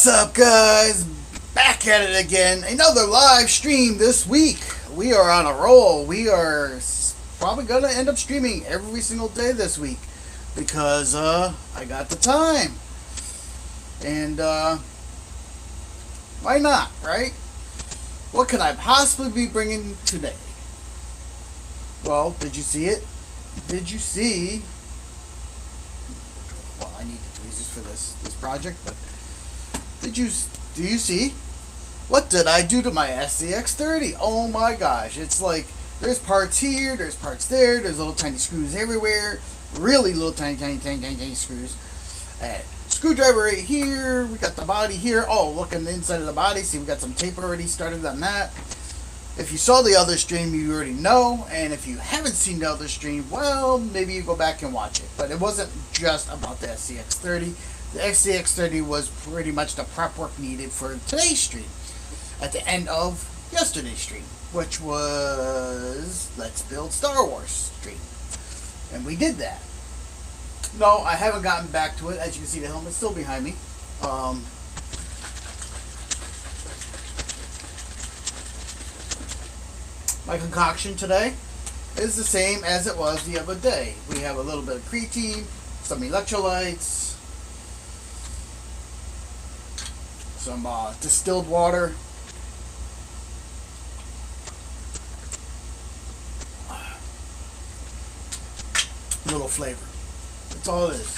What's up, guys? Back at it again. Another live stream this week. We are on a roll. We are probably going to end up streaming every single day this week because I got the time. And why not, right? What could I possibly be bringing today? Well, did you see it? Did you see? Well, I need the tweezers for this project, but do you see? What did I do to my Scx30? Oh my gosh, it's like there's parts here, there's parts there, there's little tiny screws everywhere, really little tiny screws. Screwdriver right here, we got the body here. Oh, look on the inside of the body, see we got some tape already started on that. If you saw the other stream, you already know, and if you haven't seen the other stream, well, maybe you go back and watch it. But it wasn't just about the Scx30. The Scx30 was pretty much the prep work needed for today's stream at the end of yesterday's stream, which was Let's Build Star Wars stream. And we did that. No, I haven't gotten back to it. As you can see, the helmet's still behind me. My concoction today is the same as it was the other day. We have a little bit of creatine, some electrolytes, some distilled water, a little flavor. That's all it is.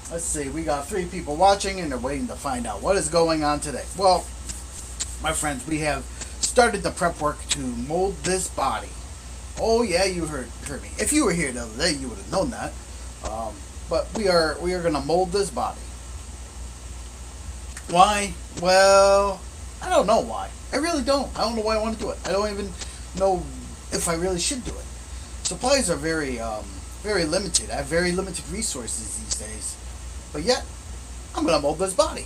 Let's see, we got 3 people watching and they're waiting to find out what is going on today. Well, my friends, we have started the prep work to mold this body. Oh yeah, you heard me. If you were here the other day, you would have known that. But we are going to mold this body. Why? Well, I don't know why. I really don't. I don't know why I want to do it. I don't even know if I really should do it. Supplies are very limited. I have very limited resources these days. But yet, I'm going to mold this body.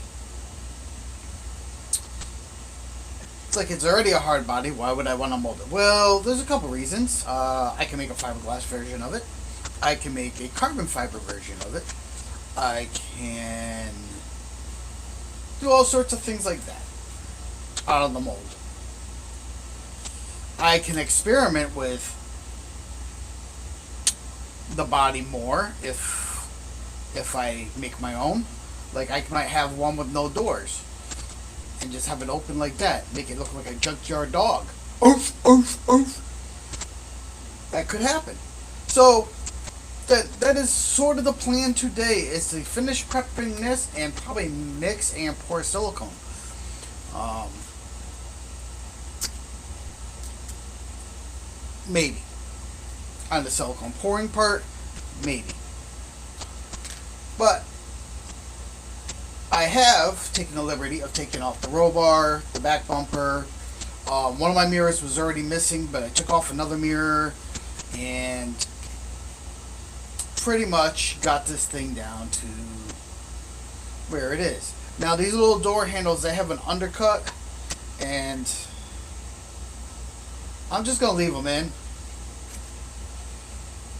It's like it's already a hard body. Why would I want to mold it? Well, there's a couple reasons. I can make a fiberglass version of it. I can make a carbon fiber version of it. I can do all sorts of things like that out of the mold. I can experiment with the body more if I make my own. Like I might have one with no doors and just have it open like that. Make it look like a junkyard dog. Oof, oof, oof. That could happen. So that is sort of the plan today, is to finish prepping this and probably mix and pour silicone. Maybe. On the silicone pouring part, maybe. But I have taken the liberty of taking off the roll bar, the back bumper. One of my mirrors was already missing, but I took off another mirror and pretty much got this thing down to where it is. Now these little door handles, they have an undercut, and I'm just going to leave them in.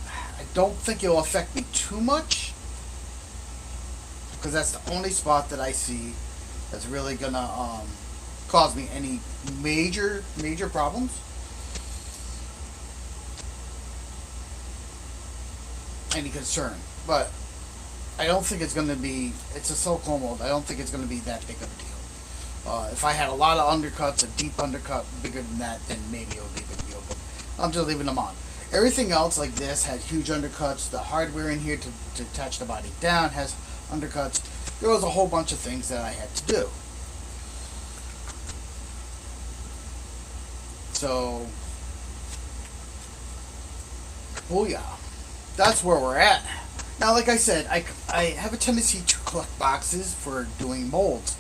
I don't think it'll affect me too much, because that's the only spot that I see that's really going to cause me any major problems. Any concern. But I don't think it's going to be, it's a silicone mold, I don't think it's going to be that big of a deal. If I had a lot of undercuts, a deep undercut bigger than that, then maybe it would be a big deal. But I'm just leaving them on. Everything else like this had huge undercuts. The hardware in here to attach the body down has undercuts. There was a whole bunch of things that I had to do. So, booyah. That's where we're at. Now, like I said, I have a tendency to collect boxes for doing molds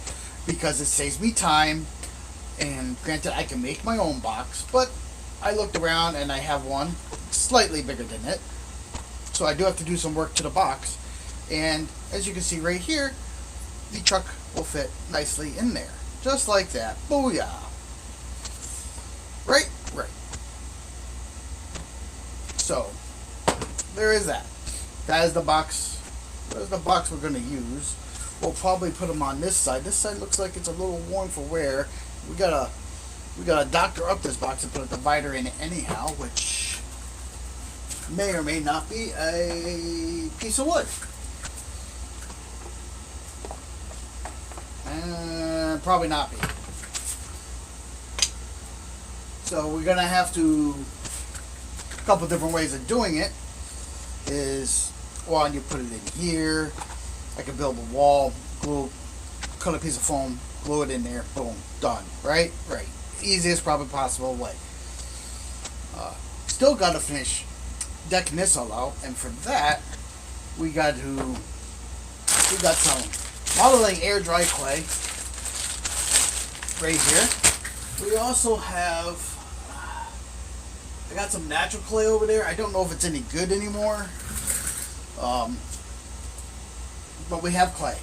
because it saves me time. And granted, I can make my own box, but I looked around and I have one slightly bigger than it. So I do have to do some work to the box. And as you can see right here, the truck will fit nicely in there. Just like that. Booyah. Right? Right. So, there is that. that is the box. There's the box we're going to use. We'll probably put them on this side. This side looks like it's a little worn for wear. We gotta doctor up this box and put a divider in it anyhow, which may or may not be a piece of wood. And probably not be. So we're gonna have to. A couple different ways of doing it is one, you put it in here. I can build a wall, glue, cut a piece of foam, glue it in there, boom, done. Right? Right. Easiest probably possible way. Still got to finish decking this all out, and for that, we got some modeling air dry clay right here. We also have, I got some natural clay over there. I don't know if it's any good anymore. But we have clay.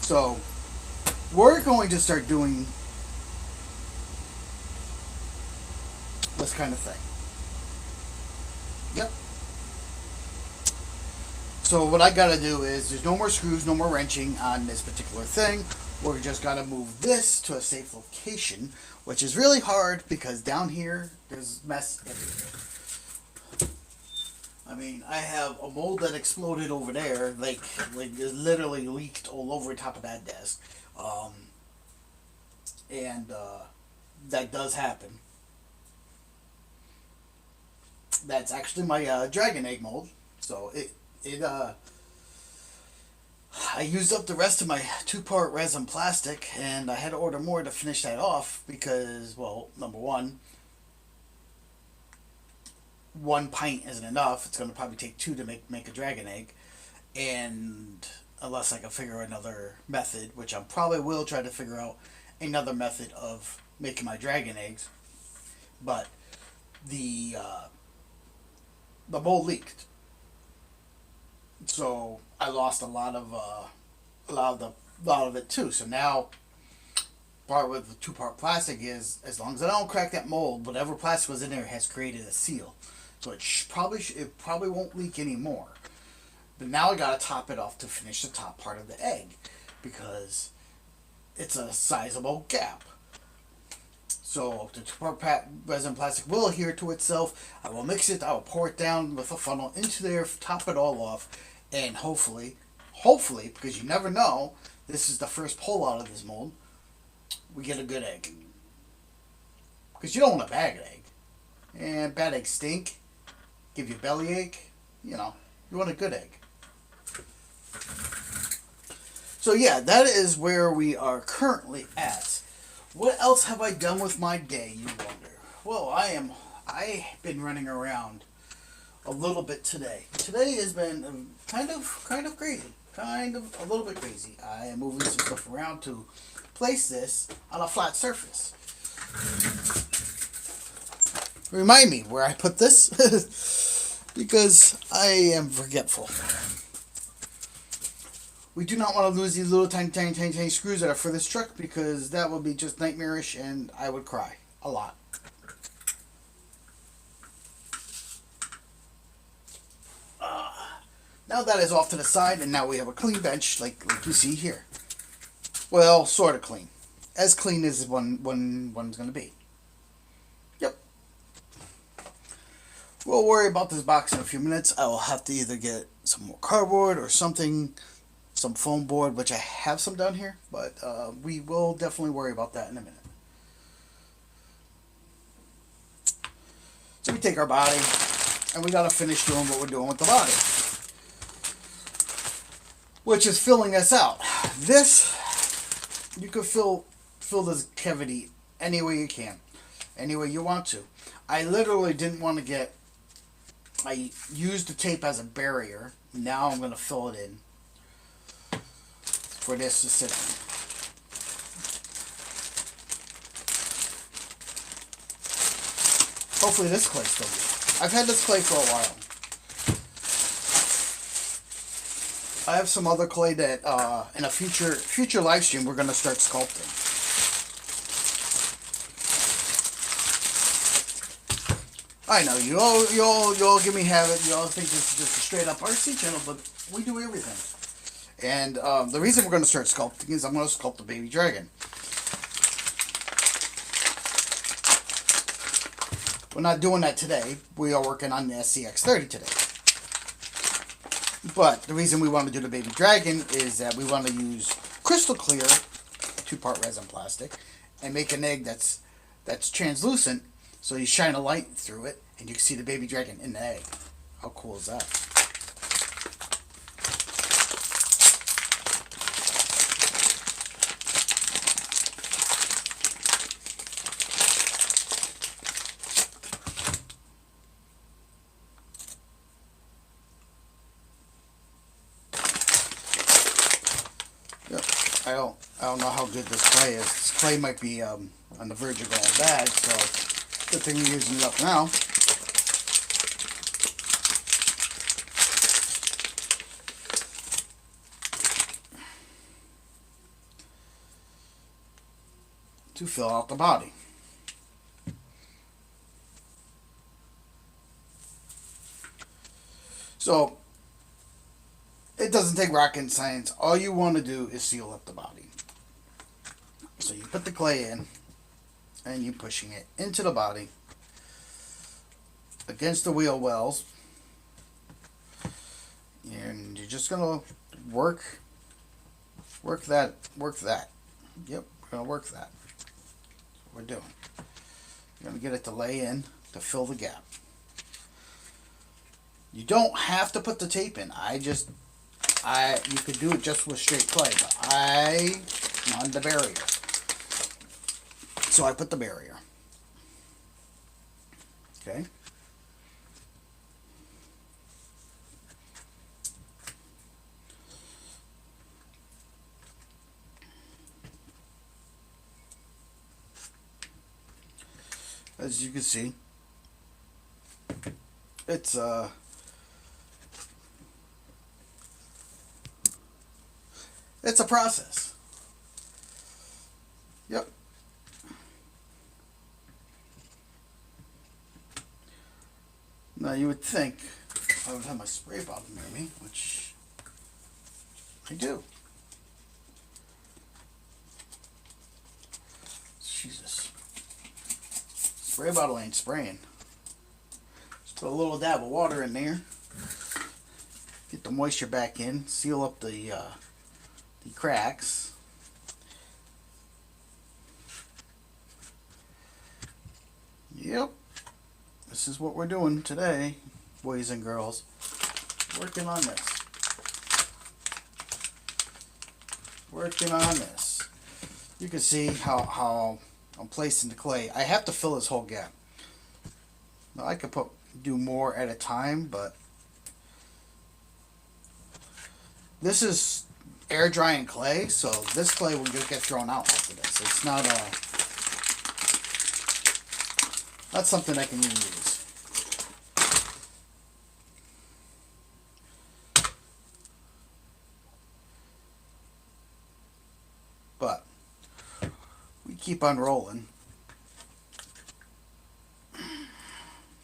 So we're going to start doing this kind of thing. Yep. So what I gotta do is, there's no more screws, no more wrenching on this particular thing. We're just gotta move this to a safe location, which is really hard because down here there's mess everywhere. I mean, I have a mold that exploded over there, like it literally leaked all over the top of that desk, and that does happen. That's actually my dragon egg mold. So I used up the rest of my 2-part resin plastic, and I had to order more to finish that off because, well, number one pint isn't enough. It's going to probably take 2 to make a dragon egg, and unless I can figure out another method, which I probably will try to figure out another method of making my dragon eggs, but the mold leaked, so I lost a lot of it too. So now, part with the 2-part plastic is, as long as I don't crack that mold, whatever plastic was in there has created a seal. So it probably won't leak anymore. But now I gotta top it off to finish the top part of the egg, because it's a sizable gap. So the 2-part resin plastic will adhere to itself. I will mix it. I will pour it down with a funnel into there, top it all off, and hopefully, because you never know, this is the first pull out of this mold, we get a good egg. Because you don't want a bad egg, and bad eggs stink, give you a bellyache. You know, you want a good egg. So yeah, that is where we are currently at. What else have I done with my day, you wonder? Well, I've been running around a little bit today. Today has been kind of crazy. Kind of a little bit crazy. I am moving some stuff around to place this on a flat surface. Remind me where I put this, because I am forgetful. We do not want to lose these little tiny screws that are for this truck, because that would be just nightmarish and I would cry a lot. Now that is off to the side, and now we have a clean bench like you see here. Well, sort of clean. As clean as one's going to be. Yep. We'll worry about this box in a few minutes. I will have to either get some more cardboard or something, some foam board, which I have some down here, but we will definitely worry about that in a minute. So we take our body, and we got to finish doing what we're doing with the body, which is filling us out. This, you could fill this cavity any way you can, any way you want to. I literally didn't want to get, I used the tape as a barrier. Now I'm going to fill it in for this to sit in. Hopefully this clay's still good. I've had this clay for a while. I have some other clay that in a future live stream we're going to start sculpting. I know you all give me habit. You all think this is just a straight up RC channel, but we do everything. And the reason we're going to start sculpting is I'm going to sculpt the baby dragon. We're not doing that today. We are working on the Scx30 today. But the reason we want to do the baby dragon is that we want to use crystal clear 2-part resin plastic and make an egg that's translucent, so you shine a light through it and you can see the baby dragon in the egg. How cool is that? I don't know how good this clay is. This clay might be on the verge of going bad, so good thing we're using it up now. To fill out the body. So it doesn't take rocket science. All you want to do is seal up the body. So you put the clay in and you're pushing it into the body against the wheel wells, and you're just gonna work that. Yep, we're gonna work that. That's what we're doing. You're gonna get it to lay in to fill the gap. You don't have to put the tape in. You could do it just with straight clay, but I wanted the barrier. So I put the barrier. Okay. As you can see, it's a process. Yep. Now you would think I would have my spray bottle near me, which I do. Jesus. Spray bottle ain't spraying. Just put a little dab of water in there. Get the moisture back in. Seal up the cracks. Yep. This is what we're doing today, boys and girls. Working on this. Working on this. You can see how I'm placing the clay. I have to fill this whole gap. Now I could do more at a time, but this is air drying clay, so this clay will just get thrown out after this. It's not something I can reuse. But we keep on rolling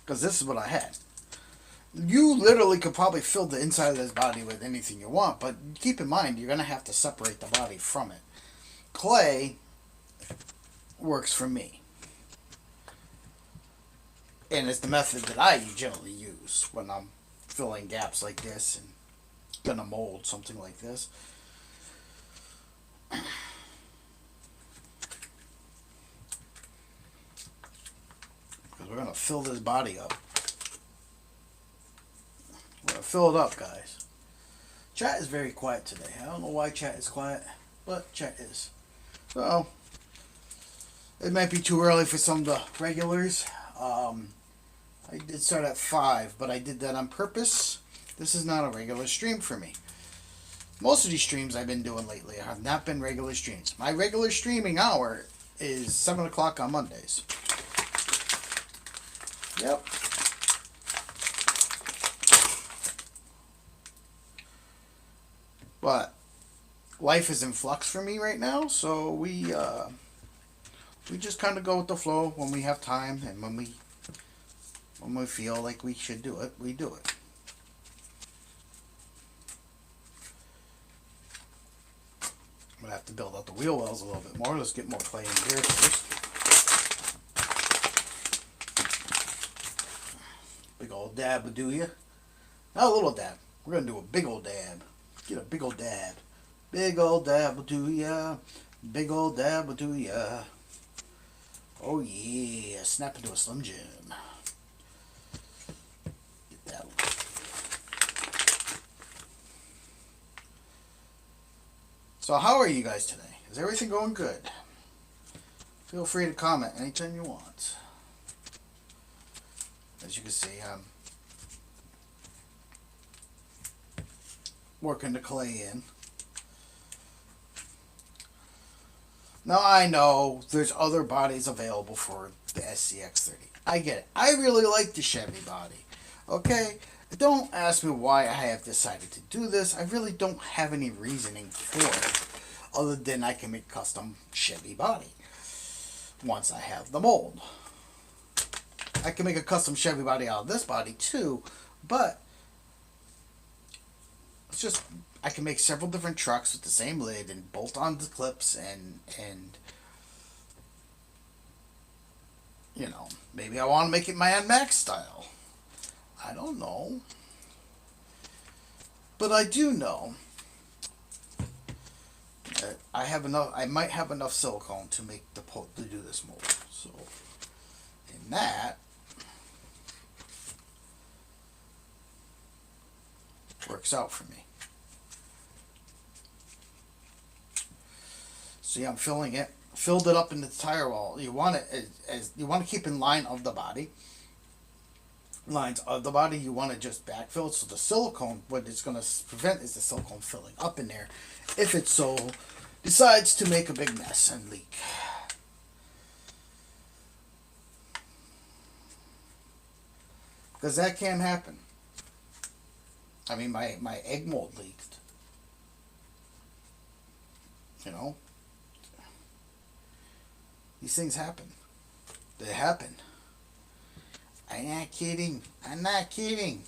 because this is what I had. You literally could probably fill the inside of this body with anything you want, but keep in mind you're going to have to separate the body from it. Clay works for me. And it's the method that I generally use when I'm filling gaps like this and gonna mold something like this. Because we're gonna fill this body up. We're gonna fill it up, guys. Chat is very quiet today. I don't know why chat is quiet, but chat is. So, it might be too early for some of the regulars. I did start at 5, but I did that on purpose. This is not a regular stream for me. Most of these streams I've been doing lately have not been regular streams. My regular streaming hour is 7 o'clock on Mondays. Yep. But life is in flux for me right now, so we just kind of go with the flow when we have time and when we When we feel like we should do it, we do it. I'm going to have to build out the wheel wells a little bit more. Let's get more clay in here first. Big old dab will do ya. Not a little dab. We're going to do a big old dab. Get a big old dab. Big old dab will do ya. Big old dab will do ya. Oh yeah. Snap into a Slim Jim. Get that one. So how are you guys today? Is everything going good? Feel free to comment anytime you want. As you can see, I'm working the clay in. Now I know there's other bodies available for the Scx30. I get it. I really like the Chevy body. Okay? Don't ask me why I have decided to do this. I really don't have any reasoning for it. Other than I can make a custom Chevy body. Once I have the mold. I can make a custom Chevy body out of this body too. But it's just, I can make several different trucks with the same lid and bolt on the clips and you know, maybe I want to make it Mad Max style. I don't know. But I do know that I might have enough silicone to do this mold. So, in that works out for me. See, I'm filling it. Filled it up in the tire wall. You want it as you want to keep in line of the body. Lines of the body. You want to just backfill it so the silicone. What it's going to prevent is the silicone filling up in there, if it so decides to make a big mess and leak. Because that can happen. I mean, my egg mold leaked. You know? These things happen. They happen. I'm not kidding. I'm not kidding.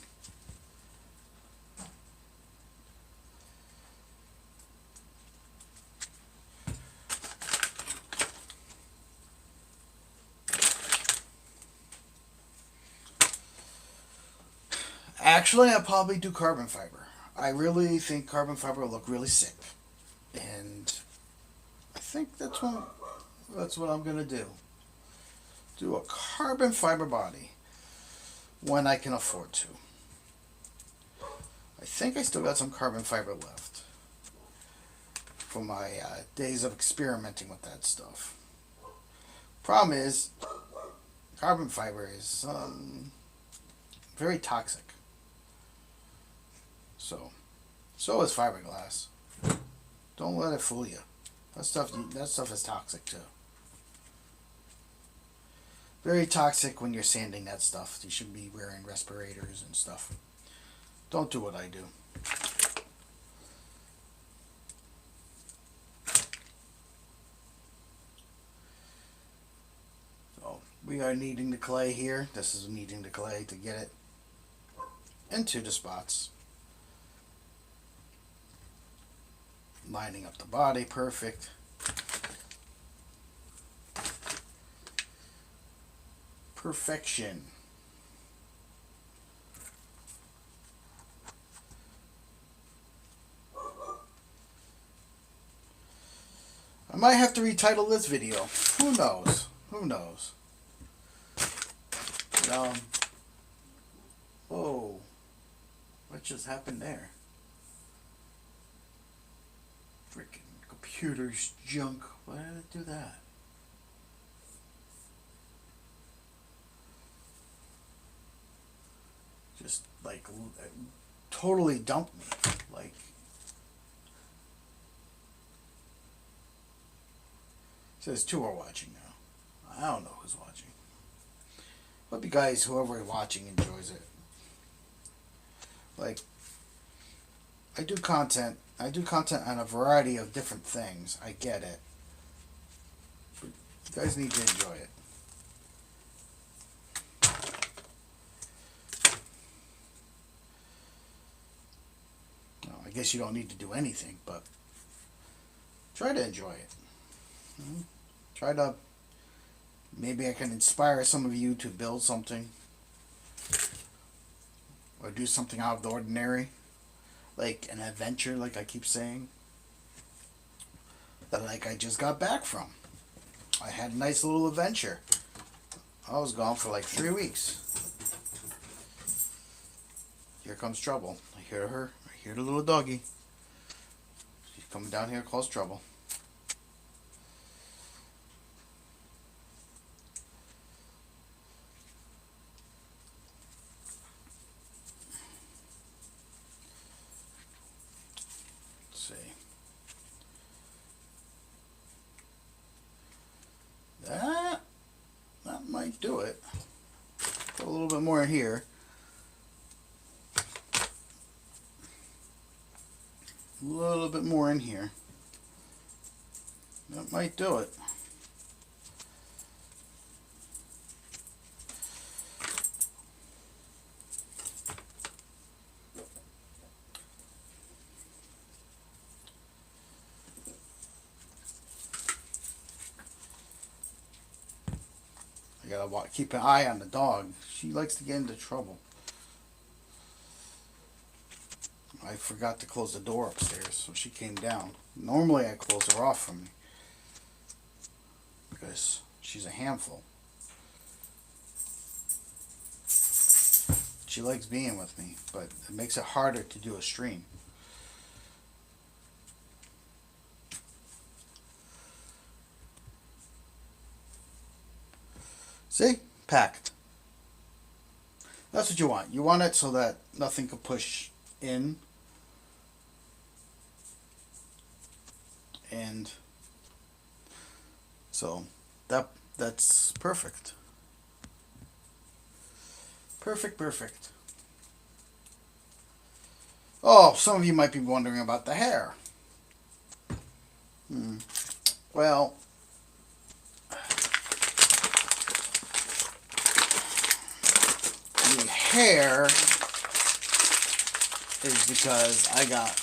Actually, I'll probably do carbon fiber. I really think carbon fiber will look really sick. And I think that's what I'm going to do. Do a carbon fiber body when I can afford to. I think I still got some carbon fiber left from my days of experimenting with that stuff. Problem is, carbon fiber is very toxic. So is fiberglass. Don't let it fool you. That stuff is toxic too. Very toxic when you're sanding that stuff. You should be wearing respirators and stuff. Don't do what I do. So we are kneading the clay here. This is kneading the clay to get it into the spots. Lining up the body, perfect. Perfection. I might have to retitle this video. Who knows? Who knows? Whoa. What just happened there? Freaking computer's junk. Why did it do that? Just like totally dumped me. Like, it says 2 are watching now. I don't know who's watching. Hope you guys, whoever is watching, enjoys it. Like, I do content on a variety of different things. I get it. But you guys need to enjoy it. guess you don't need to do anything, but try to enjoy it. Try to, maybe I can inspire some of you to build something or do something out of the ordinary, like an adventure, like I keep saying, that like I just got back from. I had a nice little adventure. I was gone for like 3 weeks. Here comes trouble. I hear her. I hear the little doggy. She's coming down here to cause trouble. Let's see. That might do it. Put a little bit more in here. A little bit more in here. That might do it. I gotta keep an eye on the dog. She likes to get into trouble. I forgot to close the door upstairs, so she came down. Normally I close her off from me because she's a handful. She likes being with me, but it makes it harder to do a stream. See? Packed. That's what you want. You want it so that nothing can push in. And so that's perfect. Perfect. Oh, some of you might be wondering about the hair. Well, the hair is because I got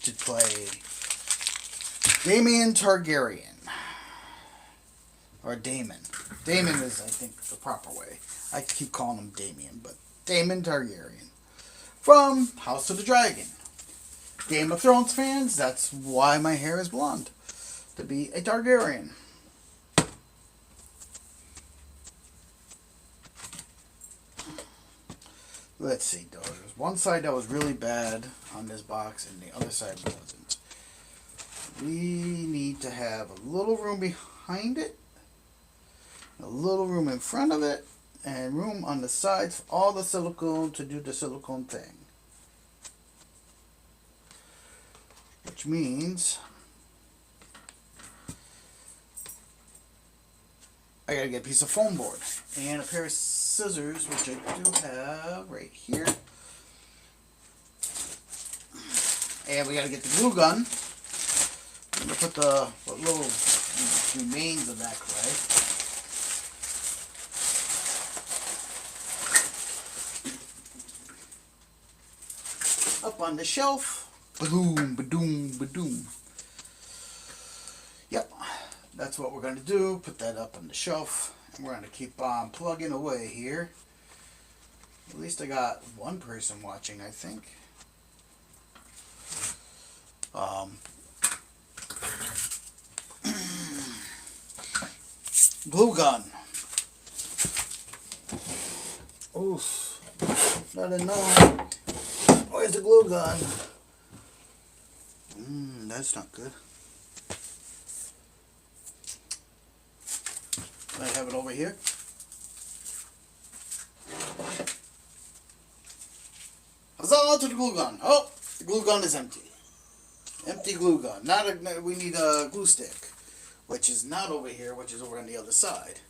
to play Daemon Targaryen. Or Daemon. Daemon is, I think, the proper way. I keep calling him Damien, but Daemon Targaryen. From House of the Dragon. Game of Thrones fans, that's why my hair is blonde. To be a Targaryen. Let's see, though. There's one side that was really bad on this box, and the other side wasn't. We need to have a little room behind it, a little room in front of it, and room on the sides for all the silicone to do the silicone thing. Which means I gotta get a piece of foam board and a pair of scissors, which I do have right here. And we gotta get the glue gun. I'm gonna put what little remains of that clay. Up on the shelf. Ba-doom, ba-doom, ba-doom. Yep, that's what we're gonna do. Put that up on the shelf. And we're gonna keep on plugging away here. At least I got one person watching, I think. Glue gun. Oof. Not enough. Where's the glue gun? That's not good. I have it over here. Huzzah to the glue gun. Oh, the glue gun is empty. Empty glue gun. We need a glue stick, which is not over here, which is over on the other side.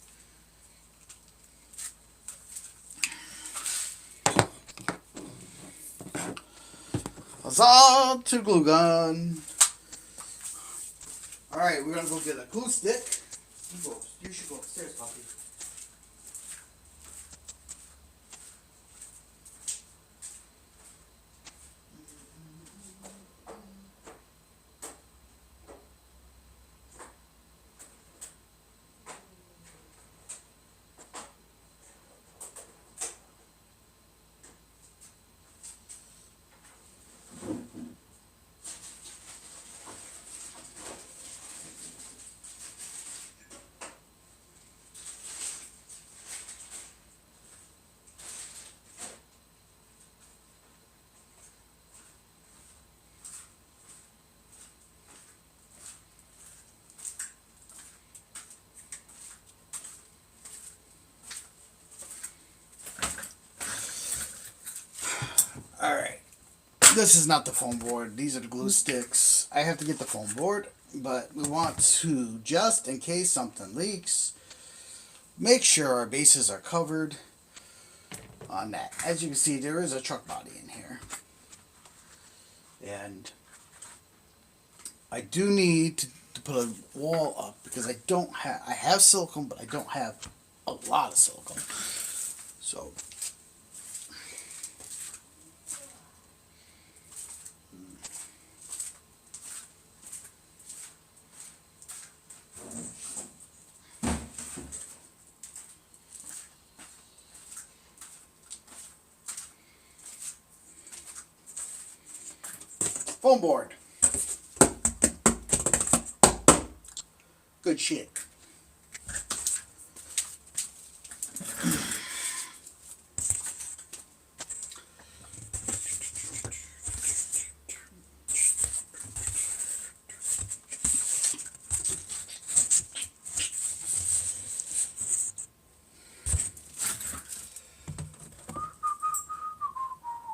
Huzzah to glue gun. Alright, we're going to go get a glue stick. You should go upstairs, puppy. This is not the foam board. These are the glue sticks. I have to get the foam board, but we want to, just in case something leaks, make sure our bases are covered on that. As you can see, there is a truck body in here. And I do need to put a wall up because I have silicone, but I don't have a lot of silicone. So foam board. Good shit.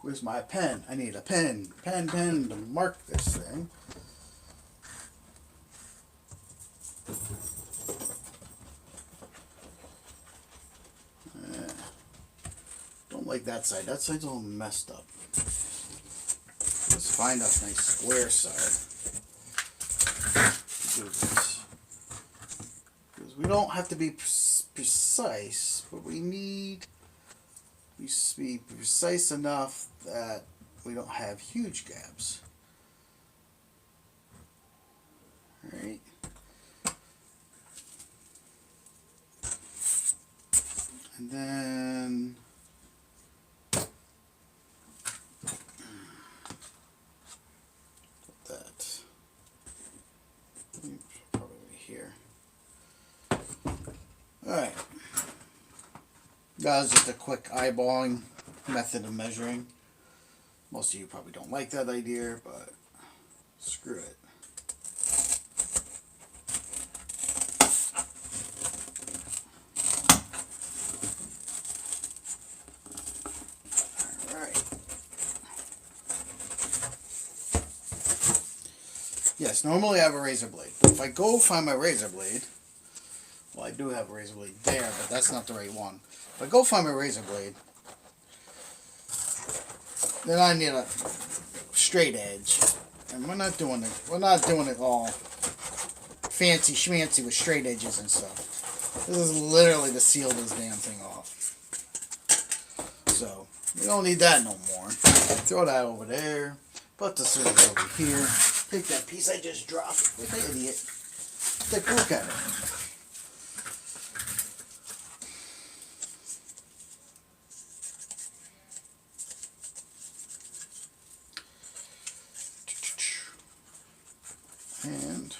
Where's my pen? I need a pen to mark this thing. Don't like that side. That side's all messed up. Let's find a nice square side to do this. Because we don't have to be precise, but we need to be precise enough that we don't have huge gaps. Alright. And then put that probably here. Alright. That was just a quick eyeballing method of measuring. Most of you probably don't like that idea, but screw it. Alright. Yes, normally I have a razor blade. But if I go find my razor blade, well, I do have a razor blade there, but that's not the right one. If I go find my razor blade, then I need a straight edge, and we're not doing it all fancy schmancy with straight edges and stuff. This is literally to seal this damn thing off. So we don't need that no more. Throw that over there. Put the scissors over here. Take that piece I just dropped like an idiot. Take a look at it. And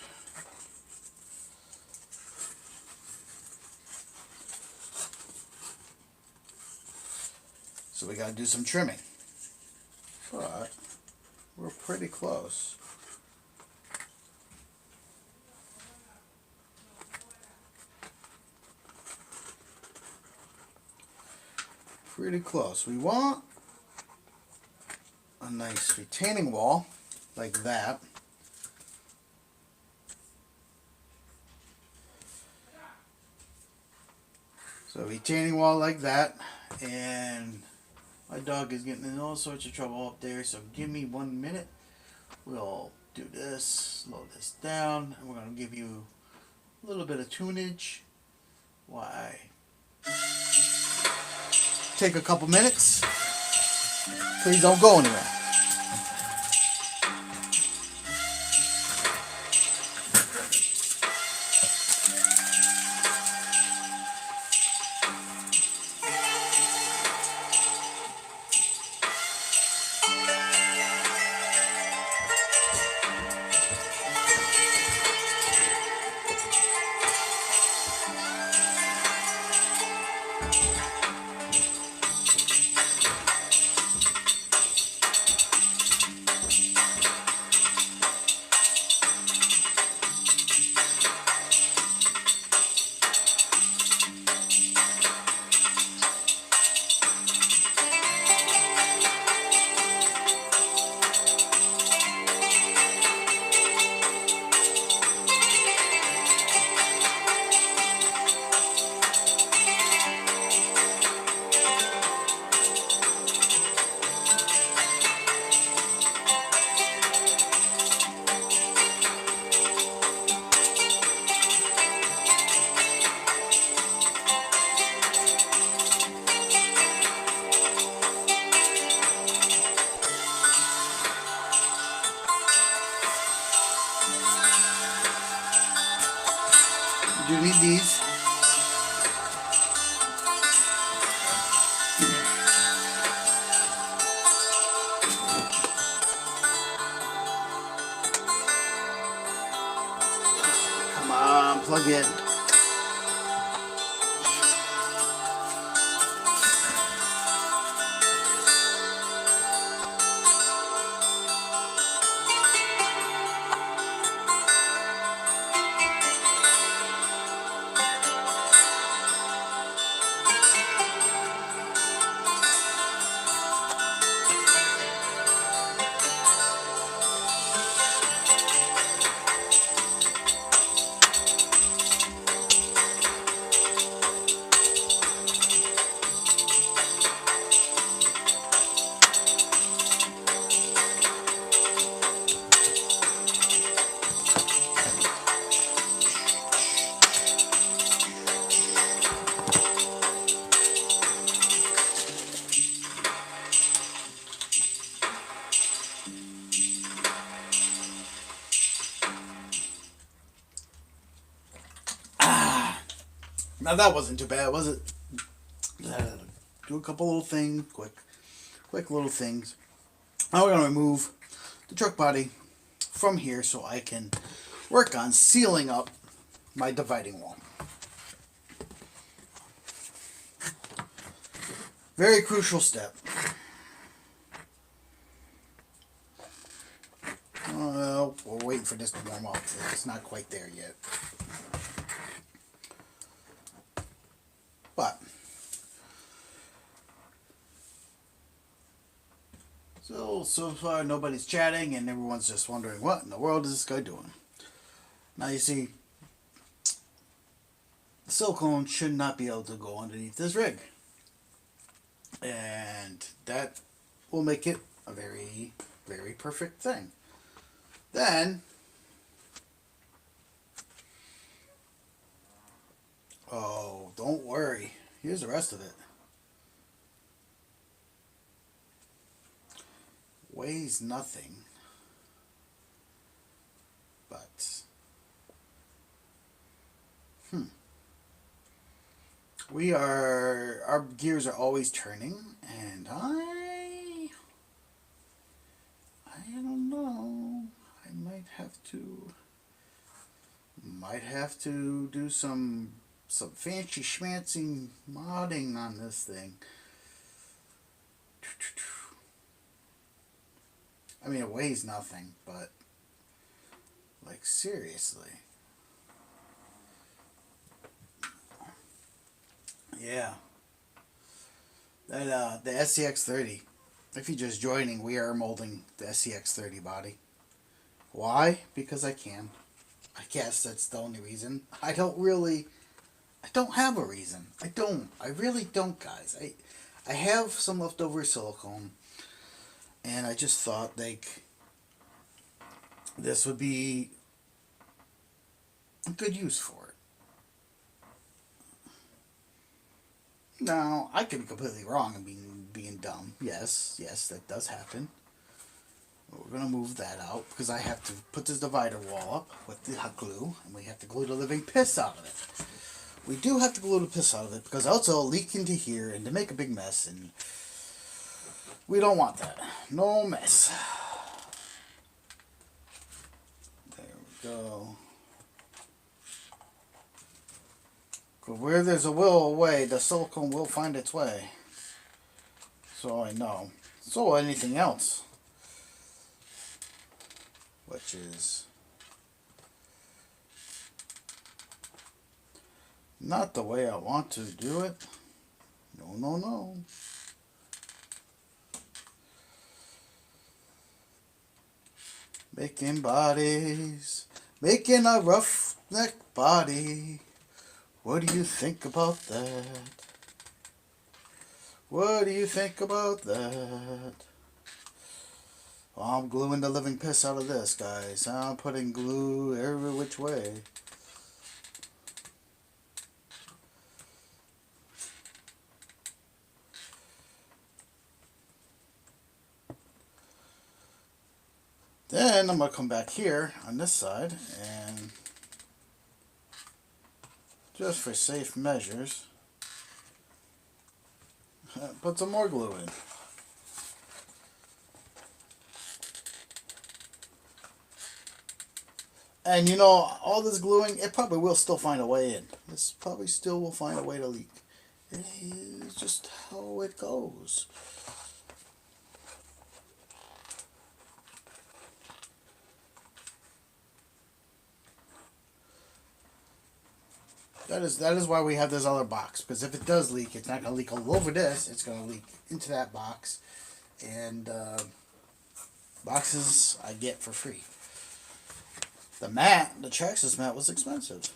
so we got to do some trimming, but we're pretty close. Pretty close. We want a nice retaining wall like that. So retaining wall like that, and my dog is getting in all sorts of trouble up there, so give me 1 minute. We'll do this, slow this down, and we're going to give you a little bit of tunage. Why? Take a couple minutes. Please don't go anywhere. do need these. Come on, plug in. Now that wasn't too bad, was it? Do a couple little things, quick little things. Now we're gonna remove the truck body from here so I can work on sealing up my dividing wall. Very crucial step. Well, we're waiting for this to warm up. It's not quite there yet. But so far nobody's chatting and everyone's just wondering what in the world is this guy doing. Now you see, the silicone should not be able to go underneath this rig, and that will make it a very, very perfect thing. Then, oh, don't worry. Here's the rest of it. Weighs nothing, but our gears are always turning, and I don't know. I might have to do some fancy schmancy modding on this thing. I mean, it weighs nothing, but like seriously. Yeah. That the Scx30. If you're just joining, we are molding the Scx30 body. Why? Because I can. I guess that's the only reason. I don't have a reason. I really don't, guys. I have some leftover silicone, and I just thought like this would be a good use for it. Now, I could be completely wrong and being dumb. Yes, that does happen. We're going to move that out because I have to put this divider wall up with the hot glue, and we have to glue the living piss out of it. We do have to glue the piss out of it because else it'll leak into here and to make a big mess, and we don't want that. No mess. There we go. Where there's a will, a way, the silicone will find its way. So I know. So anything else. Which is not the way I want to do it. No. Making bodies. Making a roughneck body. What do you think about that? What do you think about that? Well, I'm gluing the living piss out of this, guys. I'm putting glue every which way. Then I'm going to come back here on this side and just for safe measures, put some more glue in. And you know, all this gluing, it probably will still find a way in. This probably still will find a way to leak. It is just how it goes. That is why we have this other box, because if it does leak, it's not going to leak all over this. It's going to leak into that box, and boxes I get for free. The mat, the Traxxas mat, was expensive.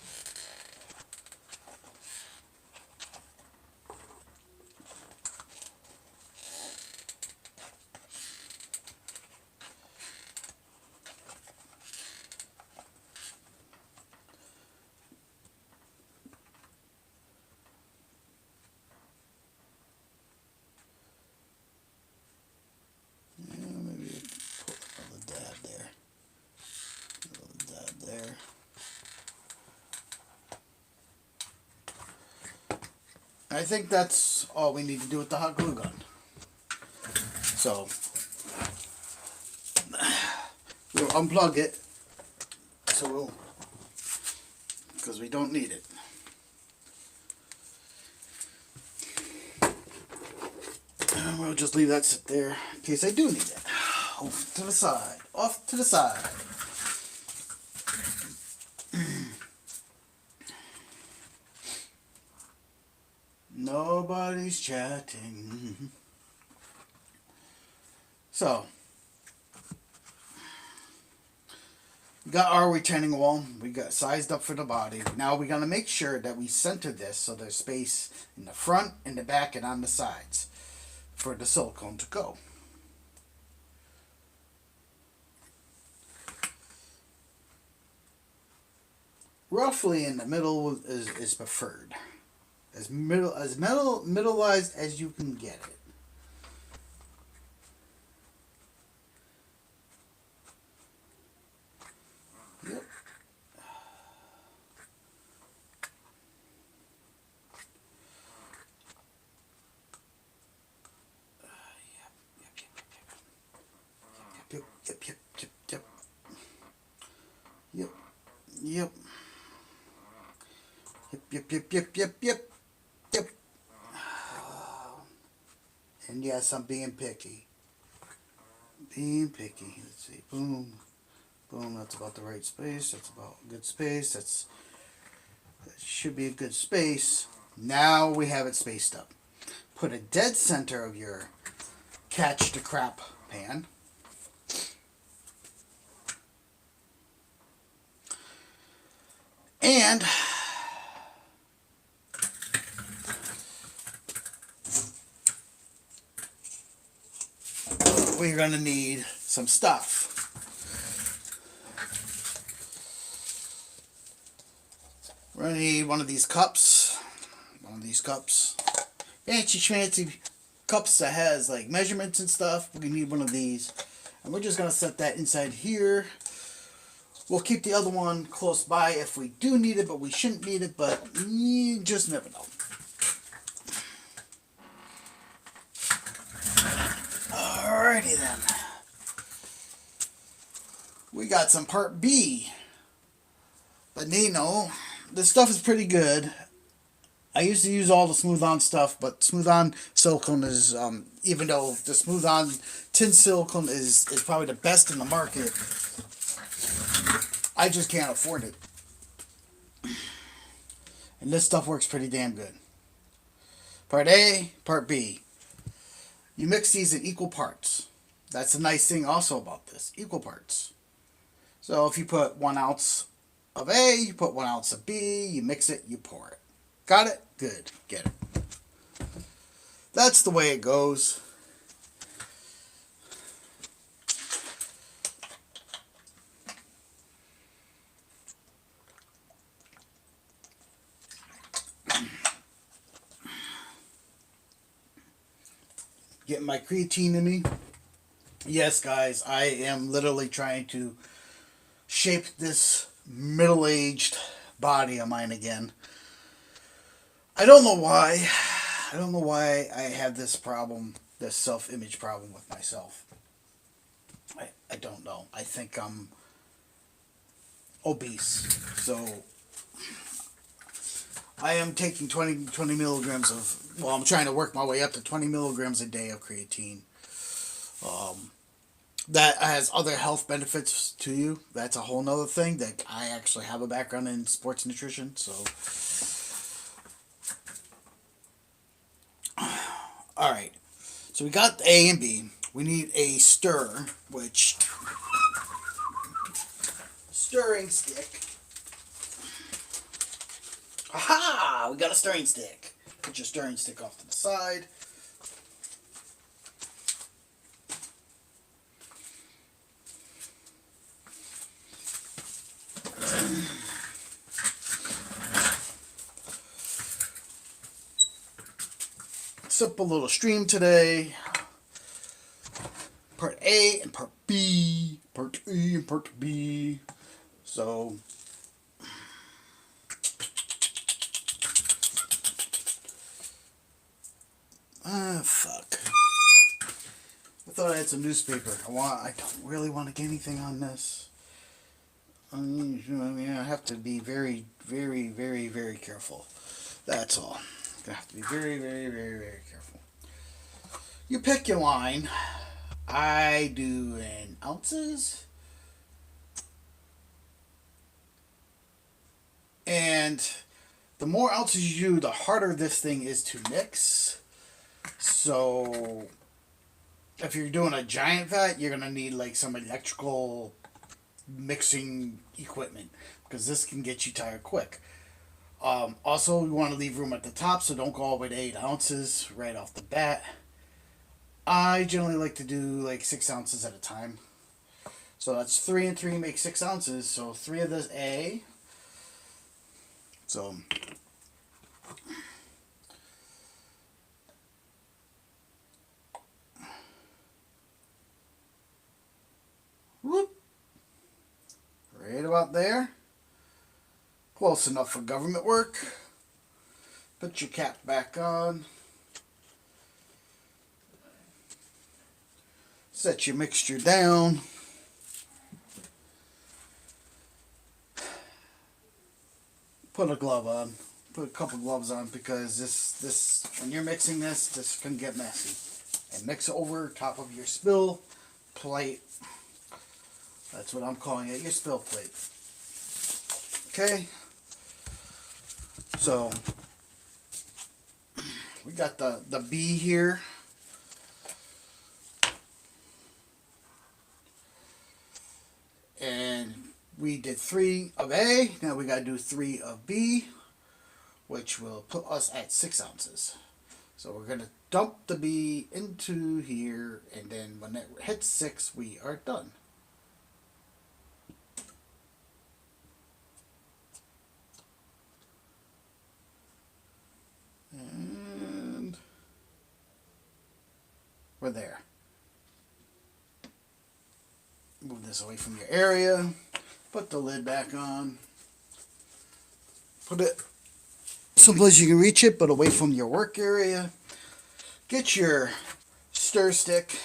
I think that's all we need to do with the hot glue gun. So, we'll unplug it. So because we don't need it. And we'll just leave that sit there in case I do need it. Off to the side. Off to the side. Nobody's chatting. So, we got our retaining wall. We got sized up for the body. Now we're going to make sure that we center this so there's space in the front, in the back, and on the sides for the silicone to go. Roughly in the middle is preferred. As middleized as you can get it. Yep. Yep. And yes, I'm being picky. Let's see. Boom. Boom. That's about the right space. That's about a good space. That should be a good space. Now we have it spaced up. Put a dead center of your catch the crap pan. And we're going to need some stuff. We're going to need one of these cups. Fancy cups that has like measurements and stuff. We're going to need one of these. And we're just going to set that inside here. We'll keep the other one close by if we do need it, but we shouldn't need it, but you just never know. Alrighty then. We got some part B. But you know, this stuff is pretty good. I used to use all the smooth-on stuff, but smooth-on silicone is, even though the smooth-on tin silicone is probably the best in the market, I just can't afford it. And this stuff works pretty damn good. Part A, part B. You mix these in equal parts. That's the nice thing also about this. Equal parts. So if you put 1 ounce of A, you put 1 ounce of B, you mix it, you pour it. Got it? Good. Get it. That's the way it goes. Getting my creatine in me. Yes, guys, I am literally trying to shape this middle-aged body of mine again. I don't know why. I don't know why I have this problem, this self-image problem with myself. I don't know. I think I'm obese. So I am taking 20 milligrams of, well, I'm trying to work my way up to 20 milligrams a day of creatine. Um, that has other health benefits to you. That's a whole nother thing that I actually have a background in sports nutrition. So, all right. So we got A and B. We need a stir, which stirring stick. Aha! We got a stirring stick. Put your stirring stick off to the side. Simple little stream today. Part A and part B. Part A and part B. So, fuck. I thought I had some newspaper. I don't really want to get anything on this. I mean, I have to be very, very, very, very careful. That's all. I have to be very, very, very, very careful. You pick your line. I do in ounces. And the more ounces you do, the harder this thing is to mix. So if you're doing a giant vat, you're going to need like some electrical mixing equipment because this can get you tired quick. Also, we want to leave room at the top, so don't go all the way to 8 ounces right off the bat. I generally like to do like 6 ounces at a time. So that's 3 and 3 make 6 ounces. So 3 of this A. So whoop, right about there. Close enough for government work. Put your cap back on. Set your mixture down. Put a glove on. Put a couple gloves on because this when you're mixing this can get messy. And mix it over top of your spill plate. That's what I'm calling it, your spill plate. Okay. So we got the B here. And we did 3 of A. Now we got to do 3 of B, which will put us at 6 ounces. So we're going to dump the B into here, and then when it hits 6, we are done. And we're there. Move this away from your area. Put the lid back on. Put it someplace you can reach it, but away from your work area. Get your stir stick.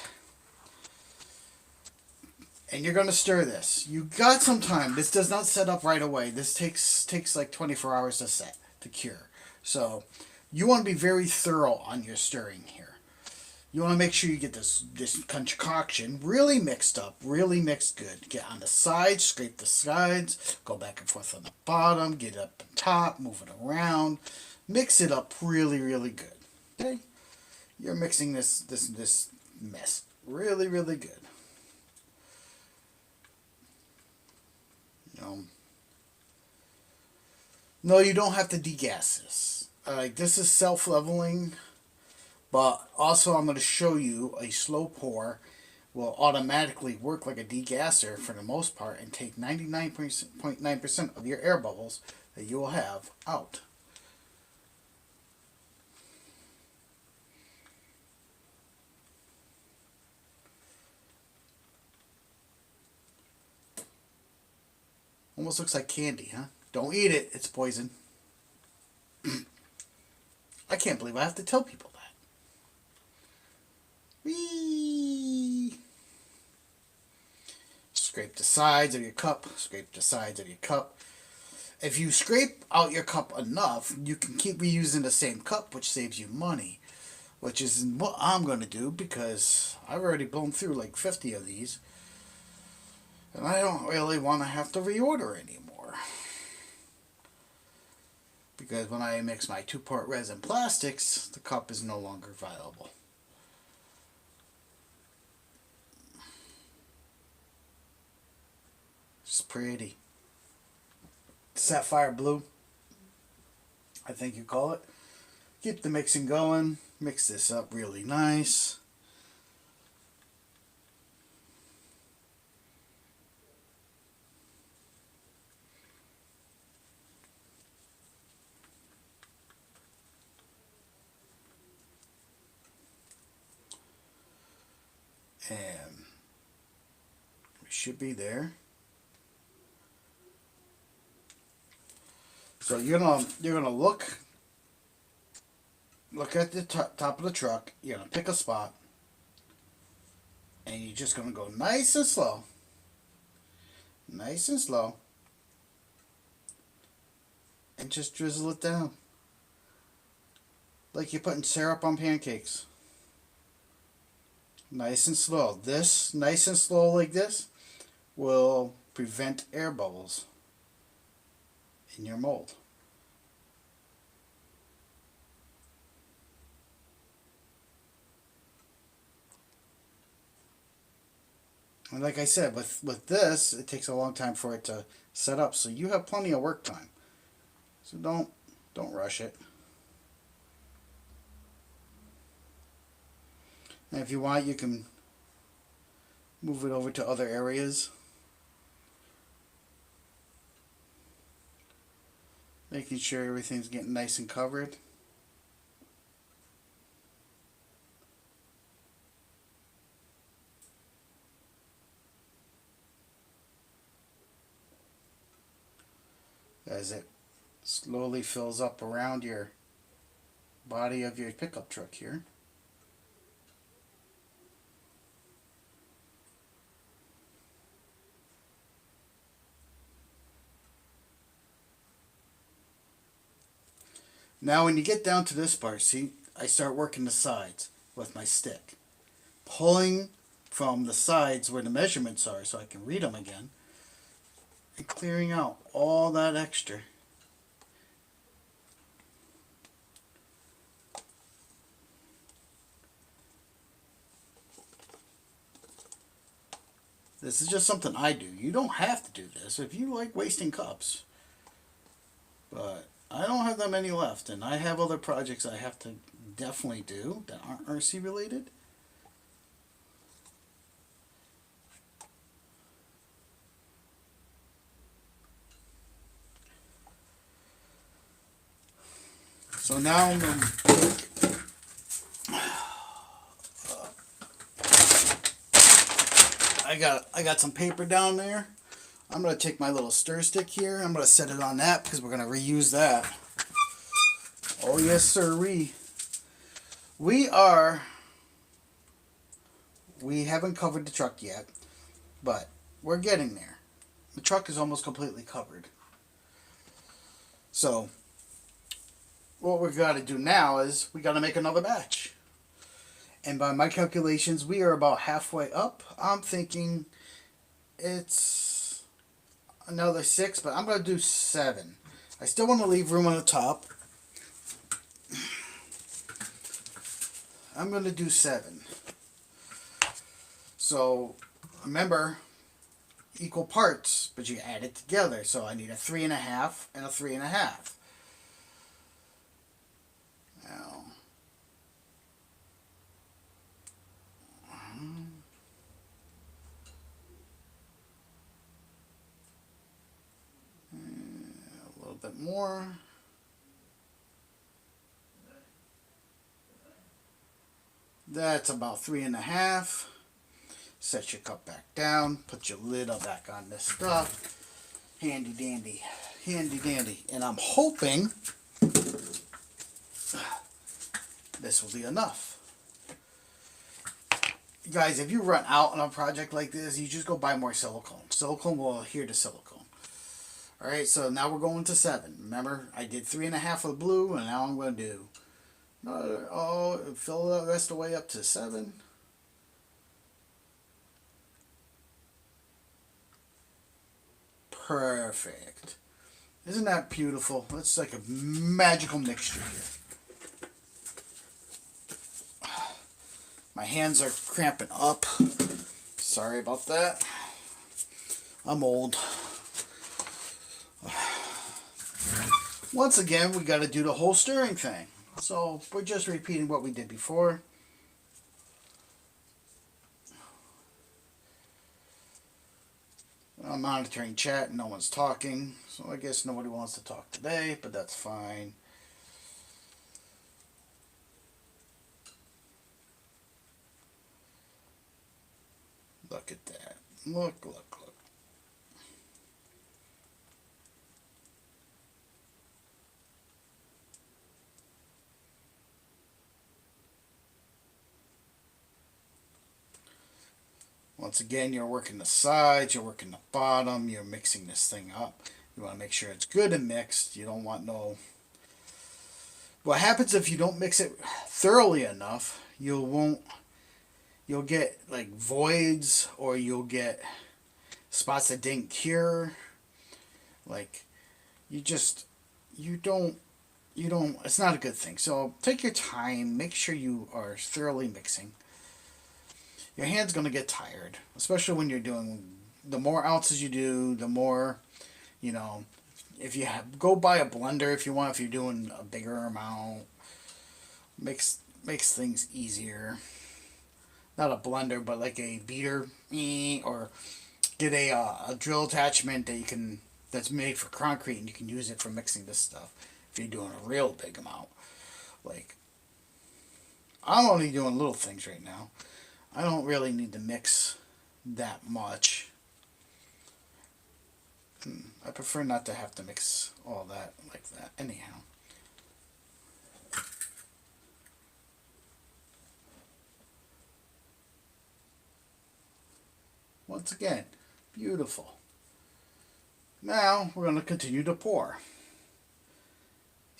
And you're going to stir this. You got some time. This does not set up right away. This takes like 24 hours to set, to cure. So you want to be very thorough on your stirring here. You want to make sure you get this concoction really mixed up, really mixed good. Get on the sides, scrape the sides, go back and forth on the bottom, get it up on top, move it around. Mix it up really, really good. Okay? You're mixing this mess really, really good. No, you don't have to degas this. This is self-leveling. But also I'm going to show you a slow pour will automatically work like a degasser for the most part and take 99.9% of your air bubbles that you will have out. Almost looks like candy, huh? Don't eat it, it's poison. I can't believe I have to tell people that. Whee! Scrape the sides of your cup. Scrape the sides of your cup. If you scrape out your cup enough, you can keep reusing the same cup, which saves you money. Which is what I'm going to do, because I've already blown through like 50 of these. And I don't really want to have to reorder anymore. Because when I mix my 2-part resin plastics, the cup is no longer viable. It's pretty. Sapphire blue, I think you call it. Keep the mixing going. Mix this up really nice. And we should be there. So you're gonna look at the top of the truck. You're gonna pick a spot, and you're just gonna go nice and slow, and just drizzle it down like you're putting syrup on pancakes. Nice and slow. This nice and slow like this will prevent air bubbles in your mold. And like I said, with this, it takes a long time for it to set up, so you have plenty of work time. So don't rush it. And if you want, you can move it over to other areas. Making sure everything's getting nice and covered. As it slowly fills up around your body of your pickup truck here. Now when you get down to this part, see, I start working the sides with my stick. Pulling from the sides where the measurements are so I can read them again. And clearing out all that extra. This is just something I do. You don't have to do this if you like wasting cups. But I don't have that many left, and I have other projects I have to definitely do that aren't RC related. So now I'm going to take, I got some paper down there. I'm going to take my little stir stick here. I'm going to set it on that because we're going to reuse that. Oh yes sirree. We haven't covered the truck yet, but we're getting there. The truck is almost completely covered. So what we've got to do now is we got to make another batch. And by my calculations, we are about halfway up. I'm thinking it's another 6, but I'm going to do 7. I still want to leave room on the top. I'm going to do 7. So remember, equal parts, but you add it together. So I need a 3.5 and a 3.5. Now, a little bit more. That's about 3.5. Set your cup back down. Put your lid back on this stuff. Handy dandy. Handy dandy. And I'm hoping this will be enough. Guys, if you run out on a project like this, you just go buy more silicone. Silicone will adhere to silicone. Alright, so now we're going to 7. Remember, I did 3.5 of blue, and now I'm going to do, fill the rest of the way up to 7. Perfect. Isn't that beautiful? It's like a magical mixture here. My hands are cramping up. Sorry about that. I'm old. Once again, we got to do the whole stirring thing. So we're just repeating what we did before. I'm monitoring chat and no one's talking. So I guess nobody wants to talk today, but that's fine. Look at that. Look. Once again, you're working the sides, you're working the bottom, you're mixing this thing up. You want to make sure it's good and mixed. You don't want no... What happens if you don't mix it thoroughly enough, you'll get like voids, or you'll get spots that didn't cure. Like, you don't, it's not a good thing. So take your time, make sure you are thoroughly mixing. Your hand's going to get tired, especially when you're doing, the more ounces you do, the more, if you go buy a blender if you want, if you're doing a bigger amount, makes things easier. Not a blender, but like a beater, or get a drill attachment that's made for concrete, and you can use it for mixing this stuff if you're doing a real big amount. Like, I'm only doing little things right now. I don't really need to mix that much. I prefer not to have to mix all that like that anyhow. Once again, beautiful. Now we're going to continue to pour.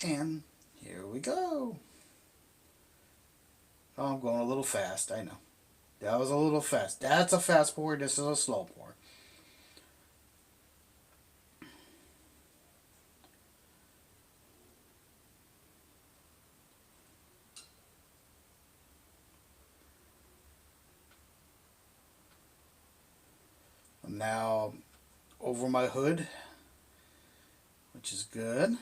And here we go. Oh, I'm going a little fast, I know. That was a little fast. That's a fast pour. This is a slow pour. I'm now over my hood, which is good.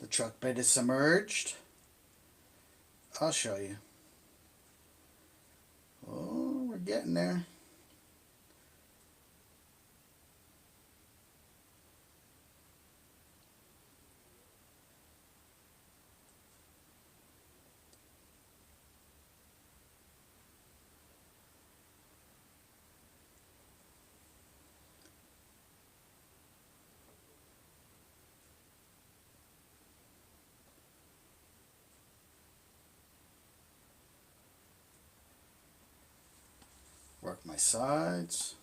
The truck bed is submerged. I'll show you. Oh, we're getting there. Work my sides.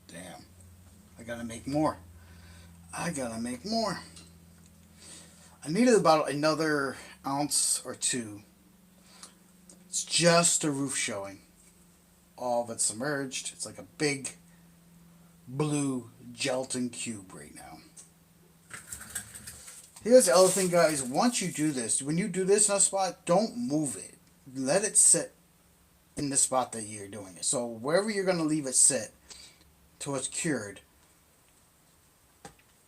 Damn. I gotta make more. I needed about another ounce or two. It's just the roof showing. All of it submerged. It's like a big blue gelatin cube right now. Here's the other thing, guys. Once you do this, when you do this in a spot, don't move it. Let it sit in the spot that you're doing it. So wherever you're going to leave it sit till it's cured,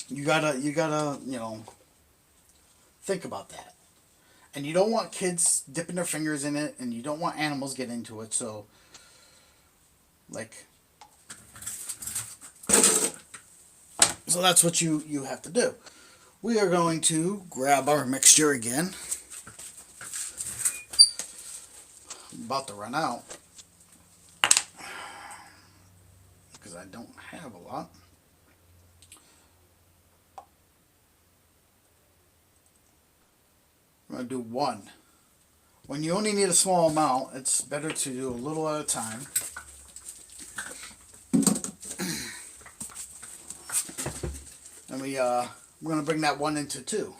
you gotta think about that. And you don't want kids dipping their fingers in it, and you don't want animals getting into it. So, like, so that's what you have to do. We are going to grab our mixture again. I'm about to run out because I don't have a lot. I'm going to do one. When you only need a small amount, it's better to do a little at a time. And we're going to bring that one into two.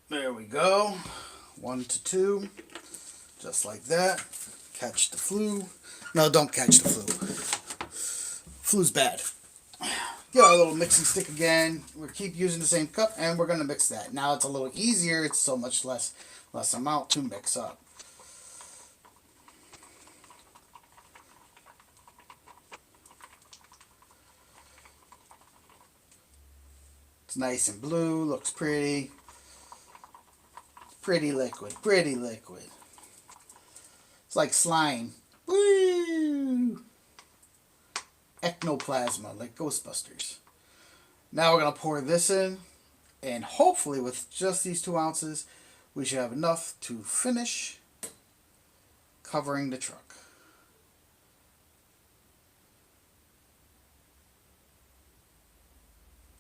There we go. 1 to 2. Just like that. Catch the flu. No, don't catch the flu. Flu's bad. Get our little mixing stick again. We'll keep using the same cup, and we're going to mix that. Now it's a little easier. It's so much less amount to mix up. It's nice and blue. Looks pretty. Pretty liquid. Pretty liquid. It's like slime. Woo! Ectoplasma, like Ghostbusters. Now we're going to pour this in, and hopefully with just these 2 ounces, we should have enough to finish covering the truck.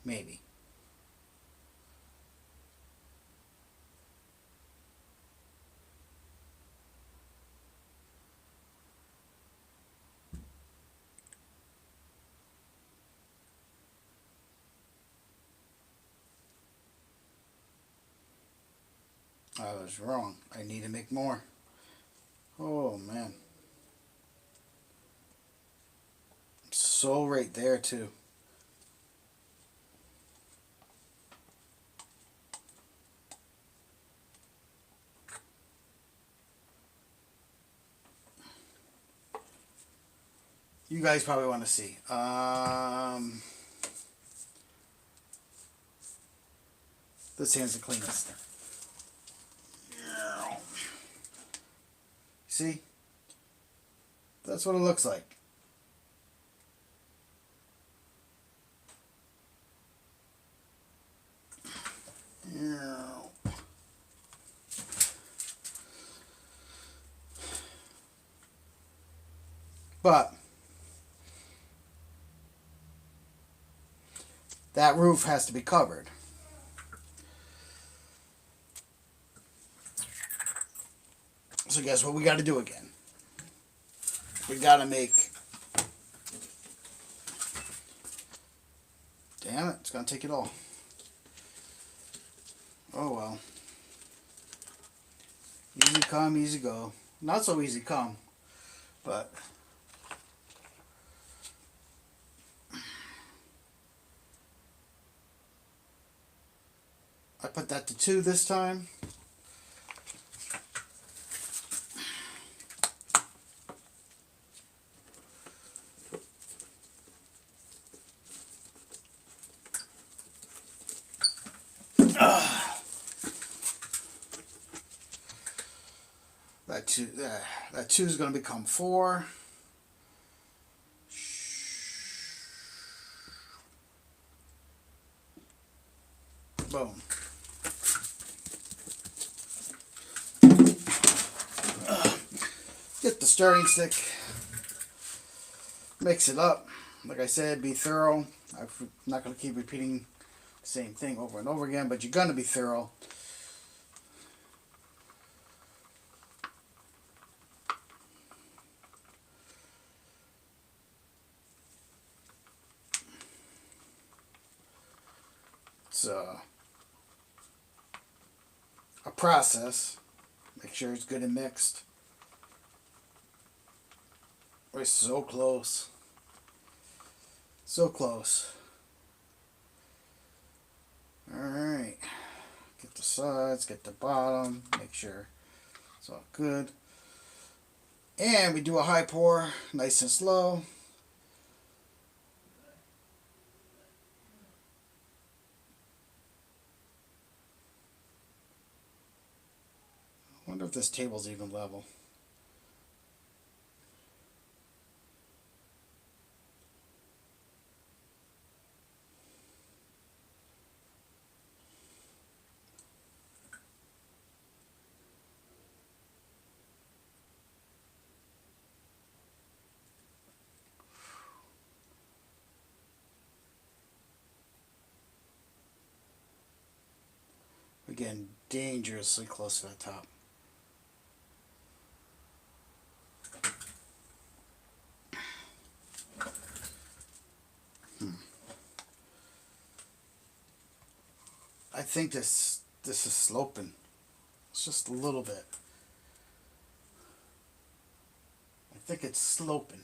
Maybe. I was wrong. I need to make more. Oh, man. So right there, too. You guys probably want to see. This hand's the cleanest. See? That's what it looks like. But that roof has to be covered. So guess what we got to do again? We got to make... Damn it, it's going to take it all. Oh well. Easy come, easy go. Not so easy come, but... I put that to 2 this time. That 2 is going to become 4. Boom. Get the stirring stick. Mix it up. Like I said, be thorough. I'm not going to keep repeating the same thing over and over again, but you're going to be thorough. It's a process. Make sure it's good and mixed. We're so close. So close. Alright. Get the sides, get the bottom, make sure it's all good. And we do a high pour, nice and slow. I wonder if this table's even level. Again, dangerously close to the top. I think this is sloping. It's just a little bit. I think it's sloping.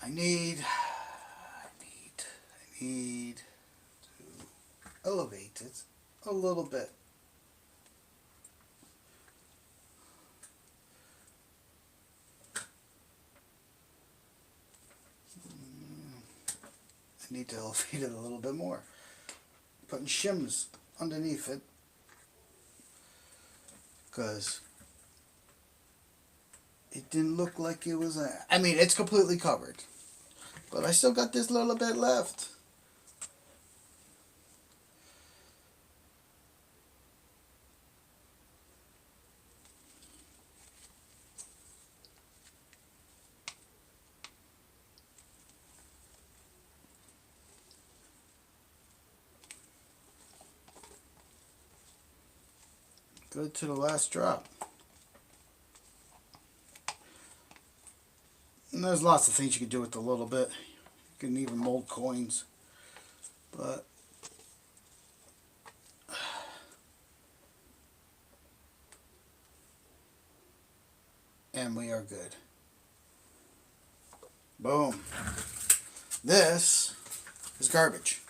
I need to elevate it a little bit. I need to elevate it a little bit more. Putting shims underneath it because it didn't look like it was I mean, it's completely covered, but I still got this little bit left. Good to the last drop. And there's lots of things you can do with a little bit. You can even mold coins. But and we are good. Boom. This is garbage.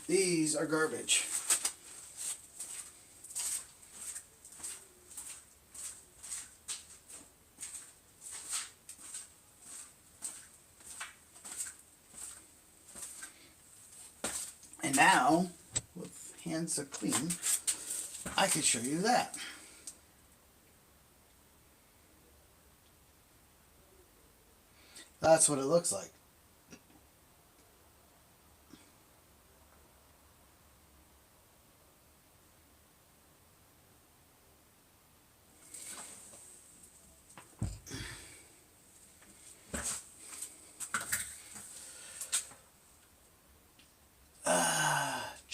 These are garbage. And now, with hands that clean, I can show you that. That's what it looks like.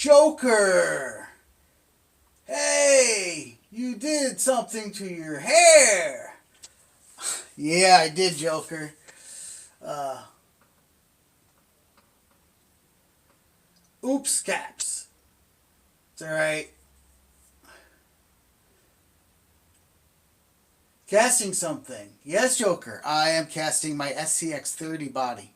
Joker! Hey! You did something to your hair! Yeah, I did, Joker. Oops, caps. It's alright. Casting something. Yes, Joker. I am casting my Scx30 body.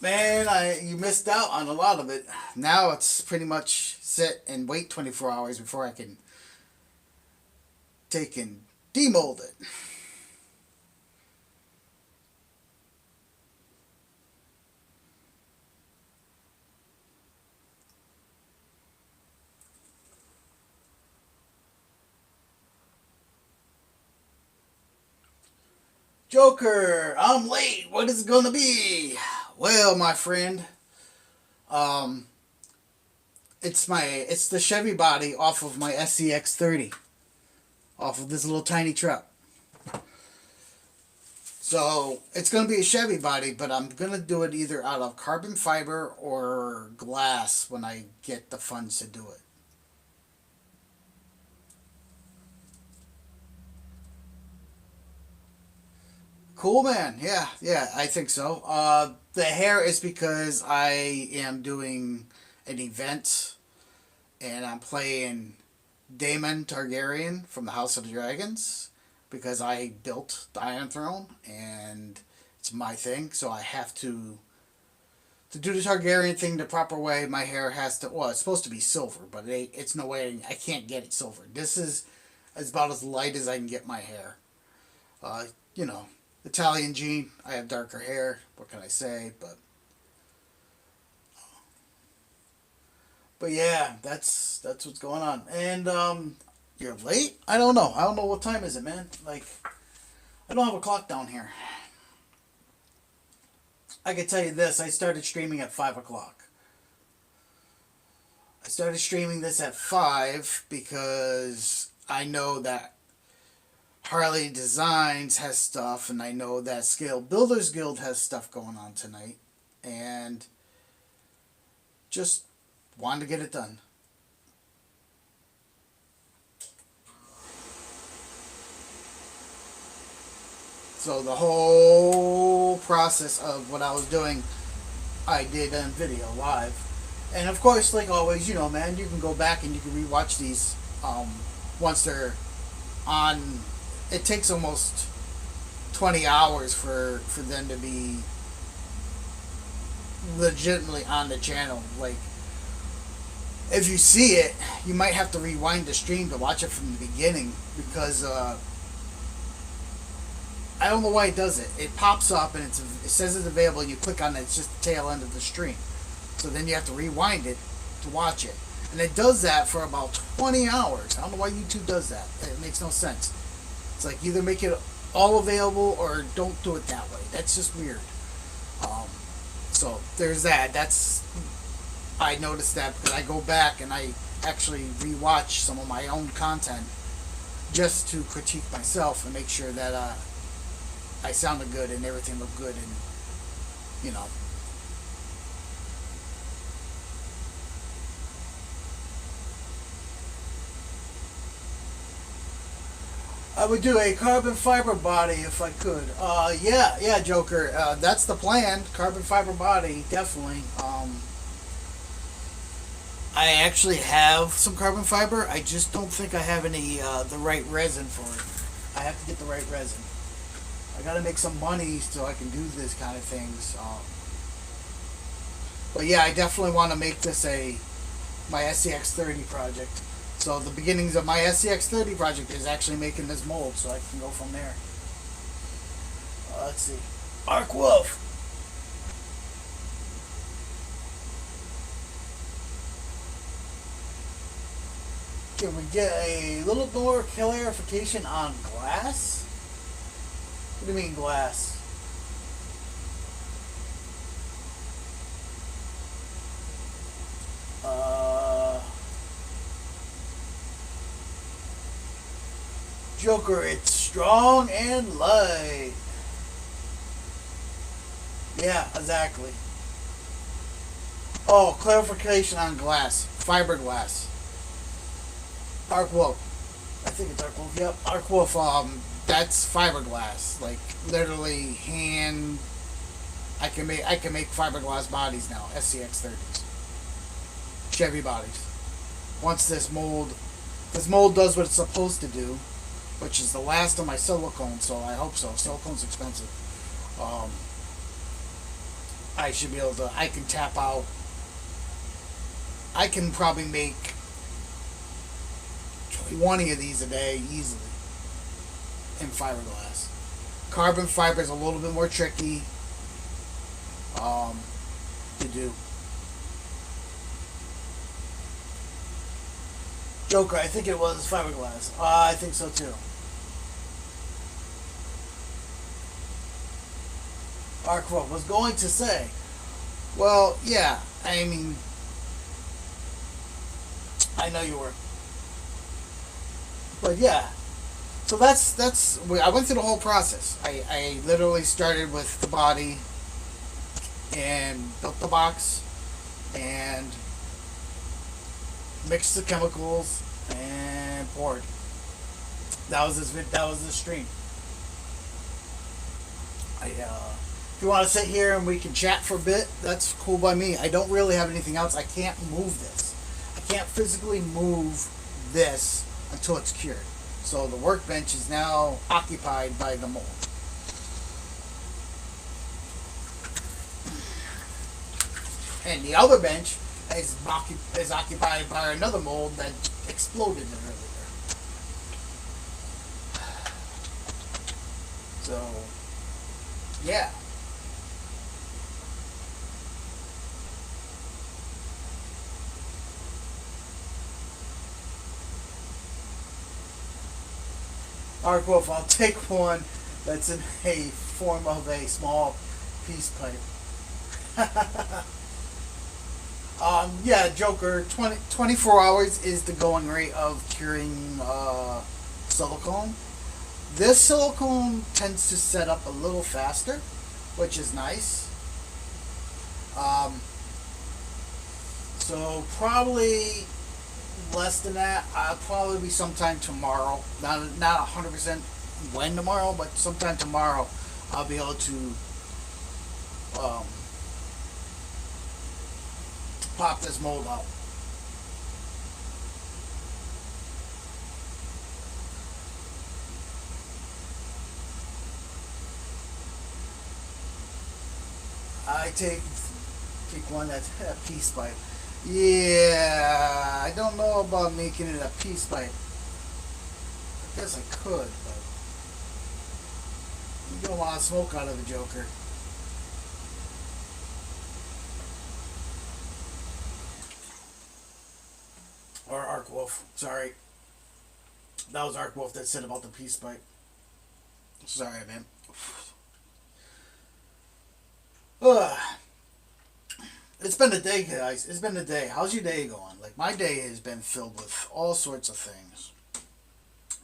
Man, you missed out on a lot of it. Now it's pretty much sit and wait 24 hours before I can take and demold it. Joker, I'm late. What is it gonna be? Well, my friend, um, it's the Chevy body off of my Scx30, off of this little tiny truck. So it's gonna be a Chevy body, but I'm gonna do it either out of carbon fiber or glass when I get the funds to do it. Cool, man. Yeah, I think so. The hair is because I am doing an event and I'm playing Daemon Targaryen from the House of the Dragons because I built the Iron Throne and it's my thing, so I have to do the Targaryen thing the proper way. My hair has to, well, it's supposed to be silver, but it's no way I can't get it silver. This is about as light as I can get my hair. Uh, you know, Italian gene. I have darker hair. What can I say? But yeah, that's what's going on. And you're late. I don't know. I don't know what time is it, man. Like, I don't have a clock down here. I can tell you this. I started streaming at 5 o'clock. I started streaming this at 5 because I know that Harley Designs has stuff, and I know that Scale Builders Guild has stuff going on tonight, and just wanted to get it done. So the whole process of what I was doing, I did in video live, and of course, like always, you know, man, you can go back and you can rewatch these once they're on. It takes almost 20 hours for them to be legitimately on the channel. Like, if you see it, you might have to rewind the stream to watch it from the beginning because I don't know why it does it. It pops up and it says it's available. You click on it, it's just the tail end of the stream. So then you have to rewind it to watch it. And it does that for about 20 hours. I don't know why YouTube does that. It makes no sense. It's like either make it all available or don't do it that way. That's just weird. So there's that. I noticed that because I go back and I actually rewatch some of my own content just to critique myself and make sure that I sounded good and everything looked good, and you know. I would do a carbon fiber body if I could. Yeah, Joker. That's the plan. Carbon fiber body, definitely. I actually have some carbon fiber. I just don't think I have any the right resin for it. I have to get the right resin. I gotta make some money so I can do this kind of things. But yeah, I definitely want to make this my Scx30 project. So the beginnings of my Scx30 project is actually making this mold, so I can go from there. Let's see, Arc Wolf. Can we get a little more clarification on glass? What do you mean glass? Joker, it's strong and light. Yeah, exactly. Oh, clarification on glass. Fiberglass. Arc Wolf. I think it's Arc Wolf. Yep, Arc Wolf. That's fiberglass. Like literally hand. I can make fiberglass bodies now. Scx30s. Chevy bodies. Once this mold does what it's supposed to do, which is the last of my silicone. So I hope so. Silicone's expensive. I should be able to. I can tap out. I can probably make 20 of these a day easily in fiberglass. Carbon fiber is a little bit more tricky to do. Joker, I think it was fiberglass. I think so too. Arcro was going to say, well, yeah, I mean, I know you were. But yeah, so that's I went through the whole process. I literally started with the body and built the box and mixed the chemicals and poured. That was the stream. If you want to sit here and we can chat for a bit, that's cool by me. I don't really have anything else. I can't move this. I can't physically move this until it's cured. So the workbench is now occupied by the mold. And the other bench is occupied by another mold that exploded earlier. So, yeah. Alright, Wolf, I'll take one that's in a form of a small peace pipe. Yeah, Joker, 24 hours is the going rate of curing silicone. This silicone tends to set up a little faster, which is nice. Um, so probably less than that. I'll probably be sometime tomorrow. Not 100% when tomorrow, but sometime tomorrow I'll be able to um, pop this mold out. I take one that's a peace pipe. Yeah, I don't know about making it a peace pipe. I guess I could, but you don't want smoke out of the Joker. Or Arc Wolf. Sorry, that was Arc Wolf that said about the peace pipe. Sorry, man. Ugh. It's been a day, guys. It's been a day. How's your day going? Like, my day has been filled with all sorts of things.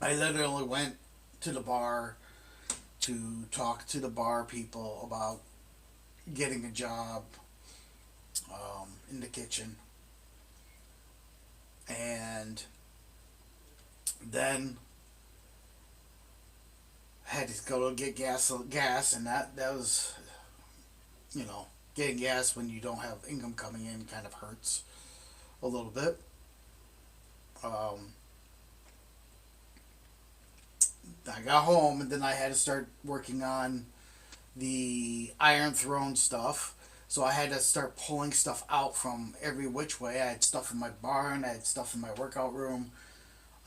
I literally went to the bar to talk to the bar people about getting a job in the kitchen. And then had to go to get gas, and that was, getting gas when you don't have income coming in kind of hurts a little bit. Um, I got home and then I had to start working on the Iron Throne stuff. So I had to start pulling stuff out from every which way. I had stuff in my barn, I had stuff in my workout room,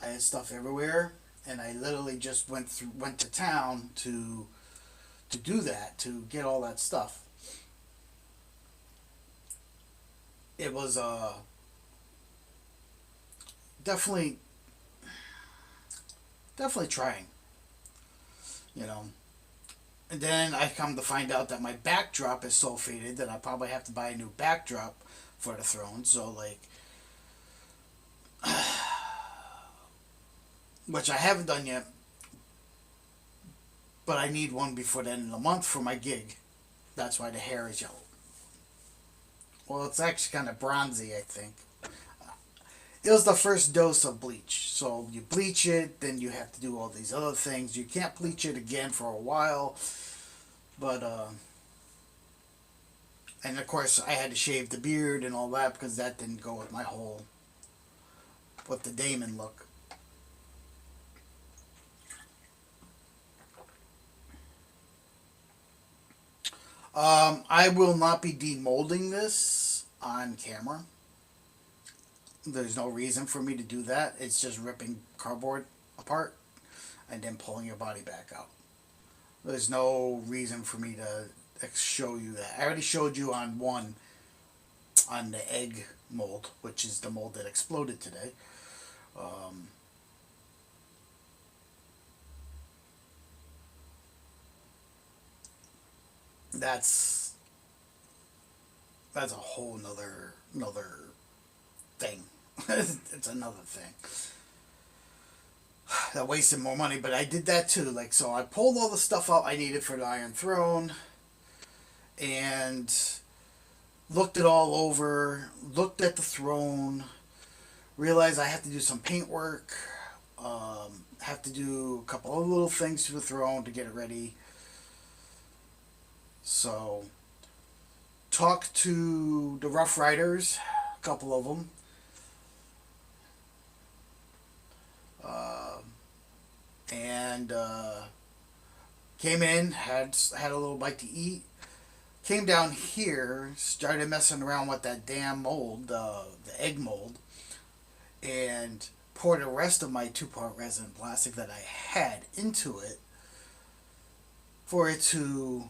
I had stuff everywhere, and I literally just went to town to do that, to get all that stuff. It was definitely definitely trying, you know. And then I come to find out that my backdrop is so faded that I probably have to buy a new backdrop for the throne. So like, which I haven't done yet, but I need one before the end of the month for my gig. That's why the hair is yellow. Well, it's actually kind of bronzy, I think. It was the first dose of bleach. So you bleach it, then you have to do all these other things. You can't bleach it again for a while. But, and of course, I had to shave the beard and all that because that didn't go with my whole, with the Damon look. I will not be demolding this on camera. There's no reason for me to do that. It's just ripping cardboard apart and then pulling your body back out. There's no reason for me to show you that. I already showed you on one, on the egg mold, which is the mold that exploded today. Um, that's that's a whole another thing. It's another thing that wasted more money, but I did that too. Like, so I pulled all the stuff out I needed for the Iron Throne and looked it all over, looked at the throne, realized I have to do some paint work, have to do a couple of little things to the throne to get it ready. So, talked to the Rough Riders, a couple of them. and came in, had a little bite to eat. Came down here, started messing around with that damn mold, the egg mold, and poured the rest of my 2-part resin plastic that I had into it for it to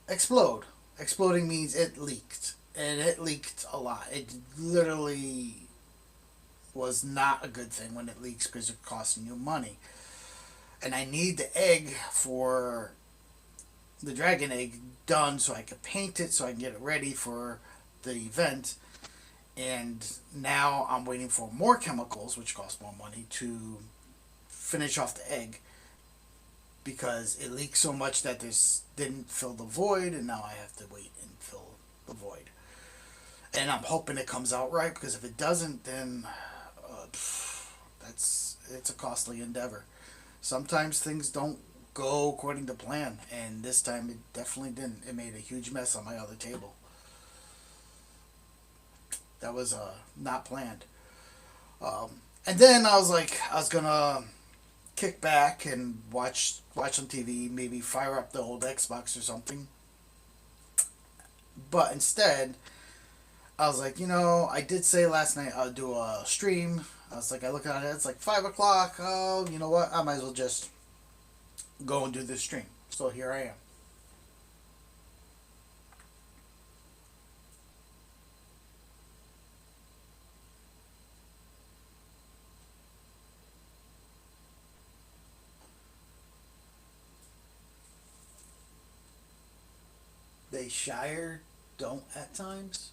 explode. Exploding means it leaked, and it leaked a lot. It literally was not a good thing when it leaks because it's costing you money. And I need the egg for the dragon egg done so I could paint it so I can get it ready for the event. And now I'm waiting for more chemicals, which cost more money, to finish off the egg because it leaked so much that this didn't fill the void, and now I have to wait and fill the void. And I'm hoping it comes out right because if it doesn't, then it's a costly endeavor. Sometimes things don't go according to plan, and this time it definitely didn't. It made a huge mess on my other table. That was not planned. And then I was like, I was gonna kick back and watch some TV, maybe fire up the old Xbox or something. But instead, I was like, I did say last night I'll do a stream. I was like, I look at it, it's like 5 o'clock. Oh, you know what? I might as well just go and do this stream. So here I am. They Shire don't at times.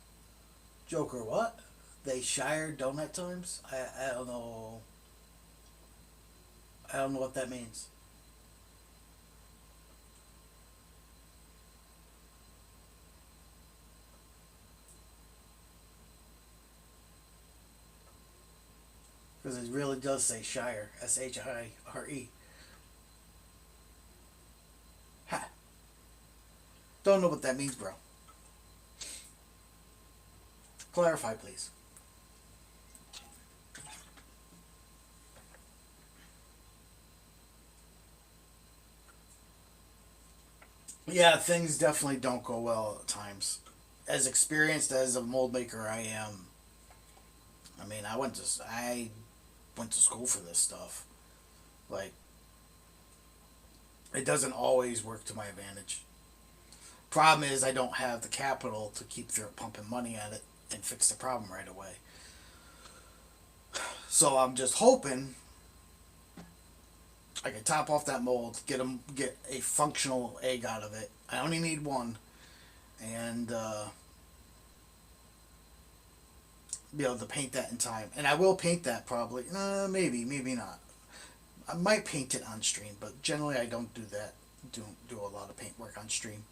Joker, what? They Shire don't at times. I don't know. I don't know what that means. Because it really does say Shire. Shire. Ha. Don't know what that means, bro. Clarify, please. Yeah, things definitely don't go well at times. As experienced as a mold maker I am, I mean, I went to school for this stuff. Like, it doesn't always work to my advantage. Problem is, I don't have the capital to keep pumping money at it and fix the problem right away. So I'm just hoping I can top off that mold, get a functional egg out of it. I only need one, and be able to paint that in time. And I will paint that probably. Maybe not. I might paint it on stream, but generally I don't do that. Don't do a lot of paint work on stream.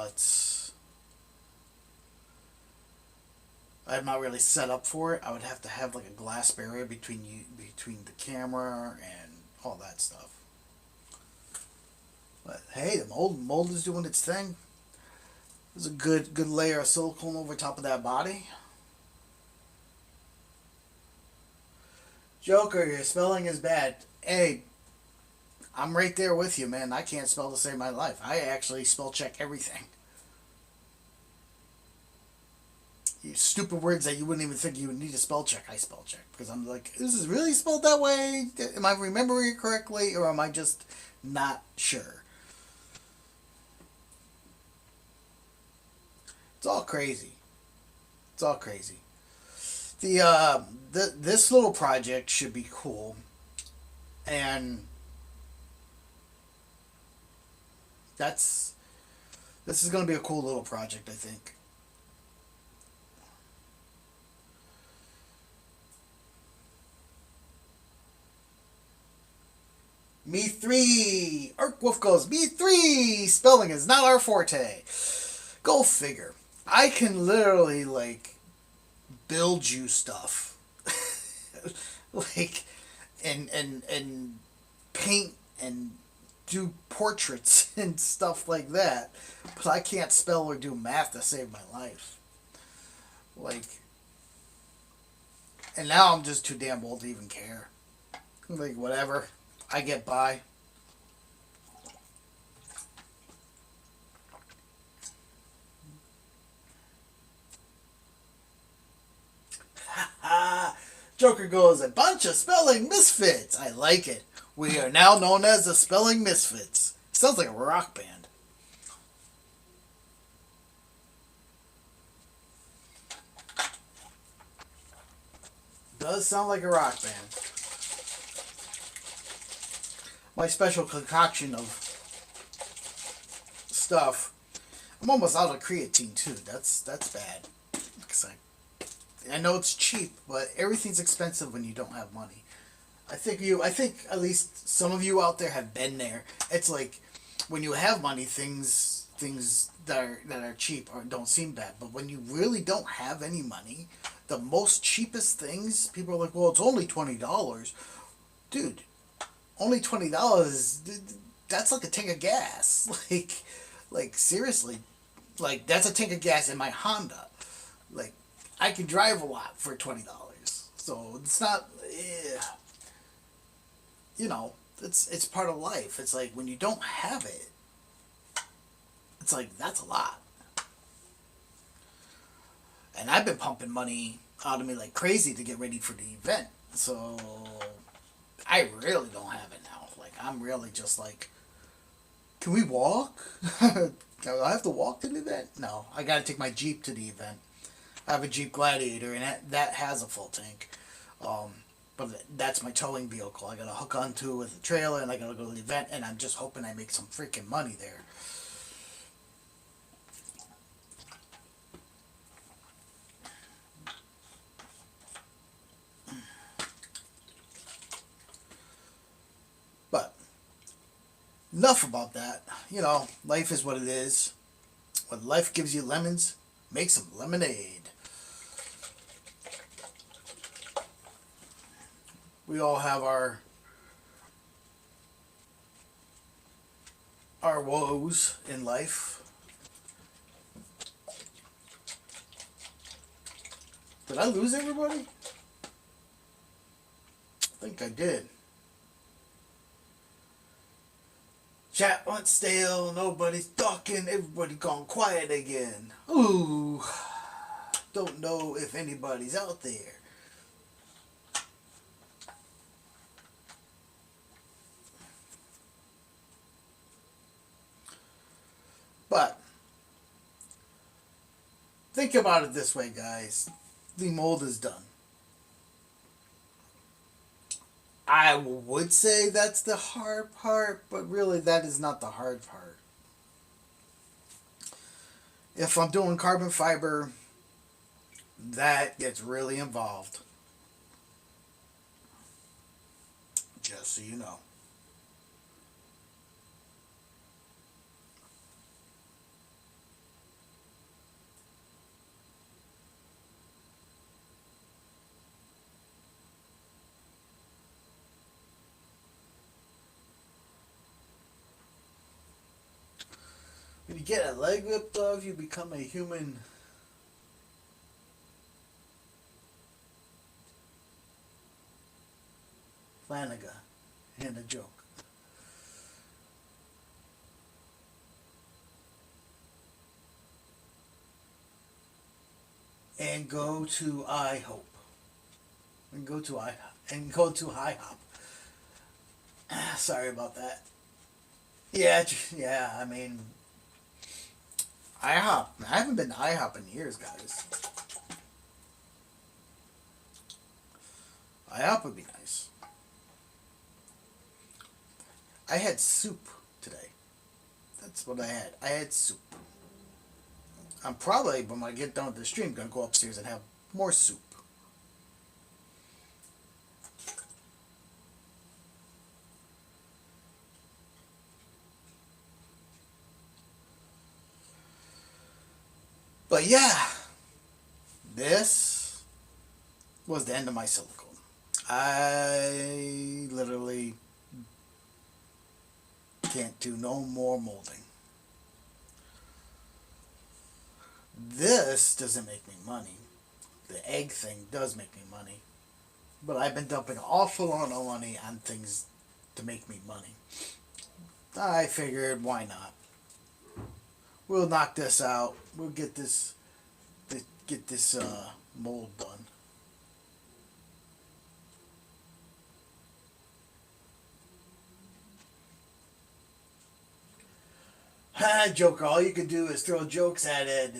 It's I'm not really set up for it. I would have to have like a glass barrier between the camera and all that stuff. But hey, the mold is doing its thing. There's a good layer of silicone over top of that body. Joker, your spelling is bad. Hey, I'm right there with you, man. I can't spell to save my life. I actually spell check everything. You stupid words that you wouldn't even think you would need a spell check. I spell check because I'm like, is this really spelled that way? Am I remembering it correctly, or am I just not sure? It's all crazy. It's all crazy. This little project should be cool, and that's this is going to be a cool little project, I think. Me three. Arkwolf goes, me three. Spelling is not our forte. Go figure. I can literally like build you stuff, like, and paint and do portraits and stuff like that. But I can't spell or do math to save my life. Like, and now I'm just too damn old to even care. Like, whatever. I get by. Ah, Joker goes, a bunch of spelling misfits. I like it. We are now known as the Spelling Misfits. Sounds like a rock band. Does sound like a rock band. My special concoction of stuff. I'm almost out of creatine too. That's bad. Cause I know it's cheap, but everything's expensive when you don't have money. I think at least some of you out there have been there. It's like when you have money, things that are cheap or don't seem bad. But when you really don't have any money, the most cheapest things, people are like, well, it's only $20, dude. Only $20. That's like a tank of gas. Like seriously, like that's a tank of gas in my Honda. Like I can drive a lot for $20. So it's not. You know, it's part of life. It's like when you don't have it, it's like that's a lot. And I've been pumping money out of me like crazy to get ready for the event. So I really don't have it now. Like I'm really just like, can we walk? Do I have to walk to the event? No, I got to take my Jeep to the event. I have a Jeep Gladiator, and that has a full tank. Um, but that's my towing vehicle. I got to hook onto it with a trailer, and I got to go to the event, and I'm just hoping I make some freaking money there. But enough about that. You know, life is what it is. When life gives you lemons, make some lemonade. We all have our woes in life. Did I lose everybody? I think I did. Chat went stale, nobody's talking, everybody gone quiet again. Ooh, don't know if anybody's out there. But think about it this way, guys. The mold is done. I would say that's the hard part, but really that is not the hard part. If I'm doing carbon fiber, that gets really involved. Just so you know. When you get a leg ripped off, you become a human. Flanagan and a joke. And go to IHOP. And go to IHOP. Sorry about that. Yeah, yeah. I mean, IHOP. I haven't been to IHOP in years, guys. IHOP would be nice. I had soup today. That's what I had. I had soup. I'm probably, when I get done with the stream, going to go upstairs and have more soup. But yeah, this was the end of my silicone. I literally can't do no more molding. This doesn't make me money. The egg thing does make me money. But I've been dumping an awful lot of money on things to make me money. I figured, why not? We'll knock this out. We'll get this mold done. Ha, Joker! All you can do is throw jokes at it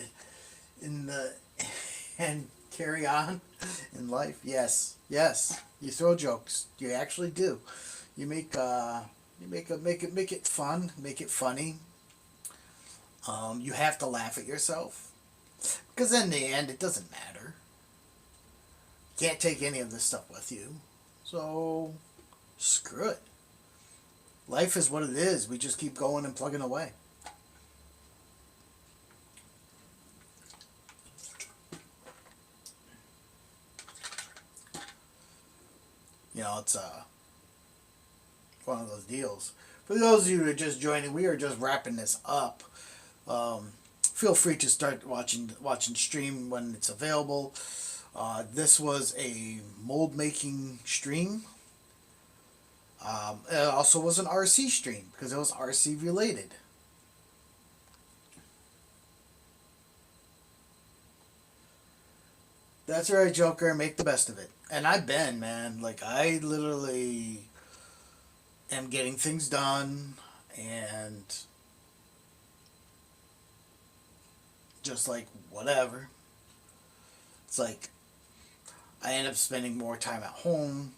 in the and carry on in life. Yes, yes. You throw jokes. You actually do. You make it fun. Make it funny. You have to laugh at yourself because in the end, it doesn't matter. You can't take any of this stuff with you. So screw it. Life is what it is. We just keep going and plugging away. It's one of those deals. For those of you who are just joining, we are just wrapping this up. Feel free to start watching stream when it's available. This was a mold making stream. It also was an RC stream because it was RC related. That's right, Joker. Make the best of it. And I've been, man. Like, I literally am getting things done and just like whatever. It's like I end up spending more time at home,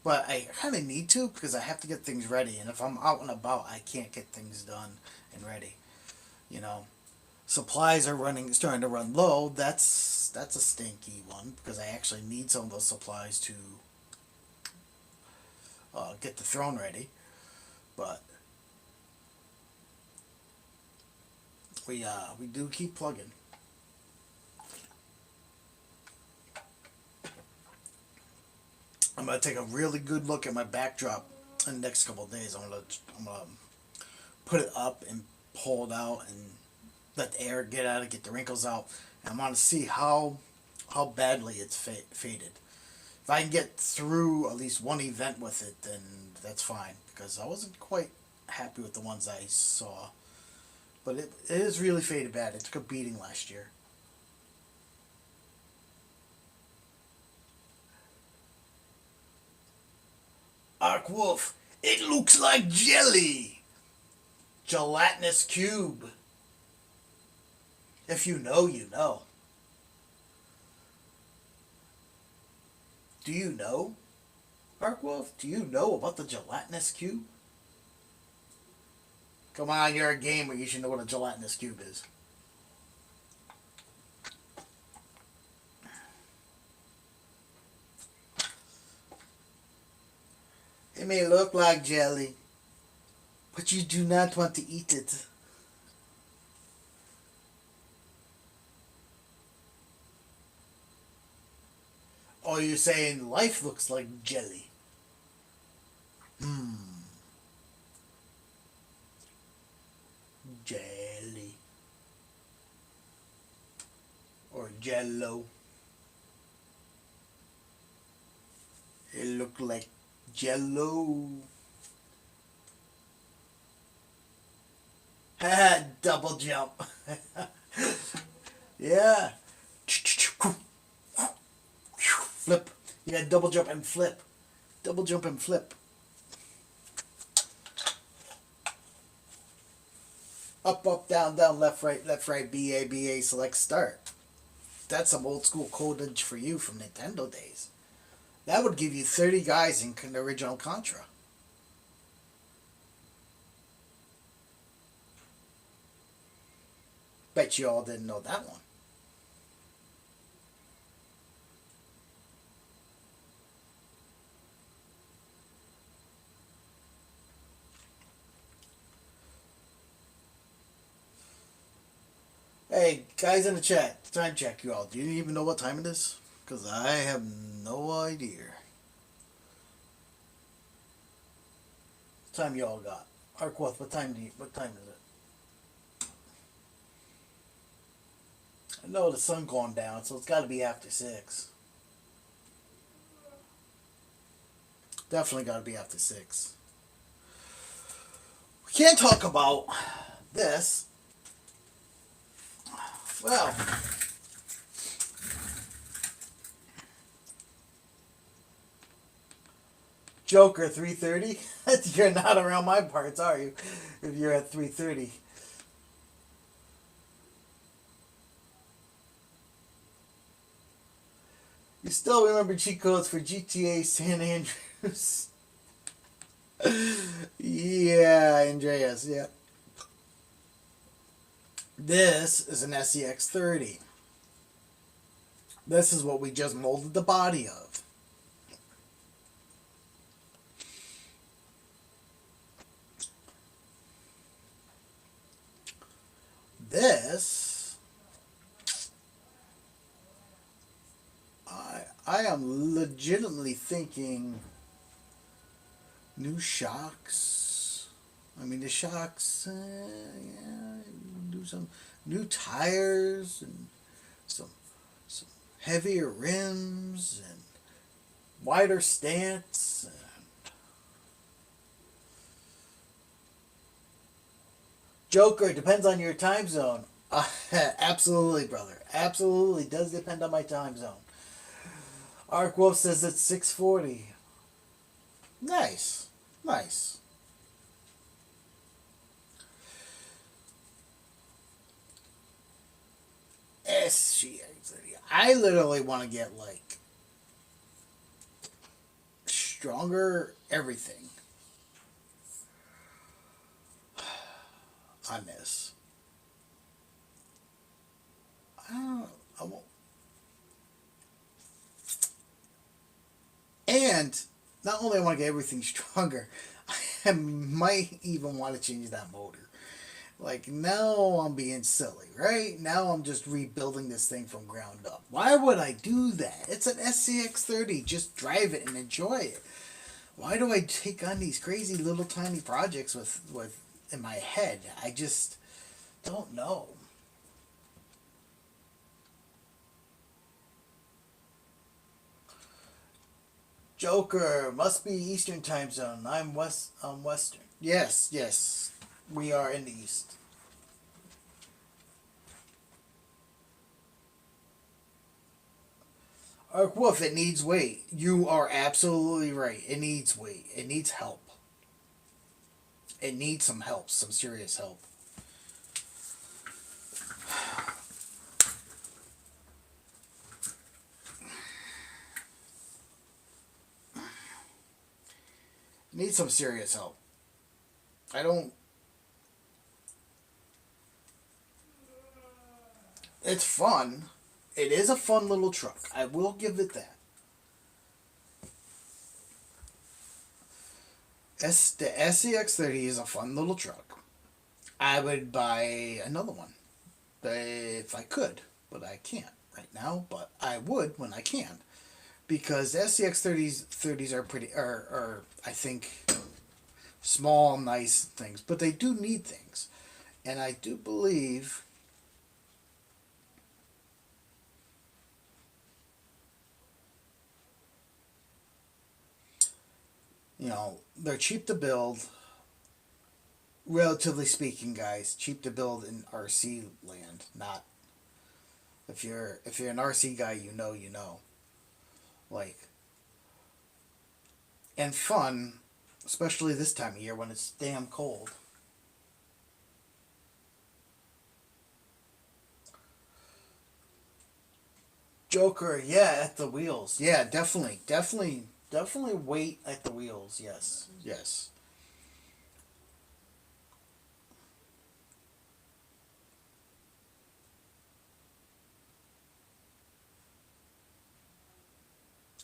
but I kind of need to because I have to get things ready. And if I'm out and about, I can't get things done and ready. You know, supplies are starting to run low. That's a stinky one because I actually need some of those supplies to get the throne ready. But we do keep plugging. I'm gonna take a really good look at my backdrop in the next couple of days. I'm gonna put it up and pull it out and let the air get out, get the wrinkles out. And I'm gonna see how badly it's faded. If I can get through at least one event with it, then that's fine because I wasn't quite happy with the ones I saw. But it is really faded bad. It took a beating last year. Ark Wolf, it looks like jelly. Gelatinous cube. If you know, you know. Do you know, Ark Wolf? Do you know about the gelatinous cube? Come on, you're a gamer. You should know what a gelatinous cube is. It may look like jelly, but you do not want to eat it. Or you're saying life looks like jelly. Jelly. Or jello. It looked like jello. Ha! Double jump. Yeah. Flip. You got double jump and flip. Double jump and flip. Up, up, down, down, left, right, BA, BA, select, start. That's some old school codage for you from Nintendo days. That would give you 30 guys in the original Contra. Bet you all didn't know that one. Hey, guys in the chat, time check you all. Do you even know what time it is? Because I have no idea. What time you all got? Arkwolf, what time is it? I know the sun going down, so it's got to be after 6. Definitely got to be after 6. We can't talk about this. Well, Joker 330. You're not around my parts, are you? If you're at 330. You still remember cheat codes for GTA San Andreas? Yeah, Andreas, yeah. This is an SCX30. This is what we just molded the body of. This, I am legitimately thinking new shocks. I mean, the shocks, yeah, do some new tires and some heavier rims and wider stance. Joker, depends on your time zone. Absolutely, brother. Absolutely does depend on my time zone. Ark Wolf says it's 6:40. Nice. Nice. SGX30. I literally want to get like stronger everything on this. I don't know. I won't. And not only I want to get everything stronger, I might even want to change that motor. Like, now I'm being silly, right? Now I'm just rebuilding this thing from ground up. Why would I do that? It's an SCX30. Just drive it and enjoy it. Why do I take on these crazy little tiny projects with in my head? I just don't know. Joker must be Eastern time zone. I'm Western. Yes, yes. We are in the East. Ark Wolf, it needs weight. You are absolutely right. It needs weight. It needs help. It needs some help, some serious help. It needs some serious help. I don't. It's fun. It is a fun little truck. I will give it that. The SCX30 is a fun little truck. I would buy another one if I could, but I can't right now. But I would when I can, because the SCX30s are pretty are I think small, nice things, but they do need things, and I do believe. They're cheap to build, relatively speaking, guys. Cheap to build in RC land. Not if you're an RC guy, you know. Like, and fun, especially this time of year when it's damn cold. Joker, yeah, at the wheels. Yeah, definitely wait at the wheels. Yes, yes.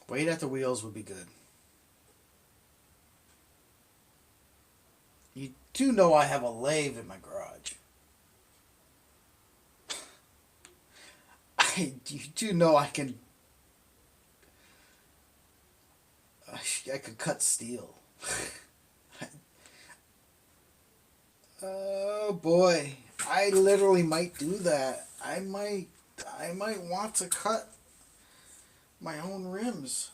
Wait at the wheels would be good. You do know I have a lathe in my garage. You do know I could cut steel. Oh boy, I literally might do that. I might want to cut my own rims.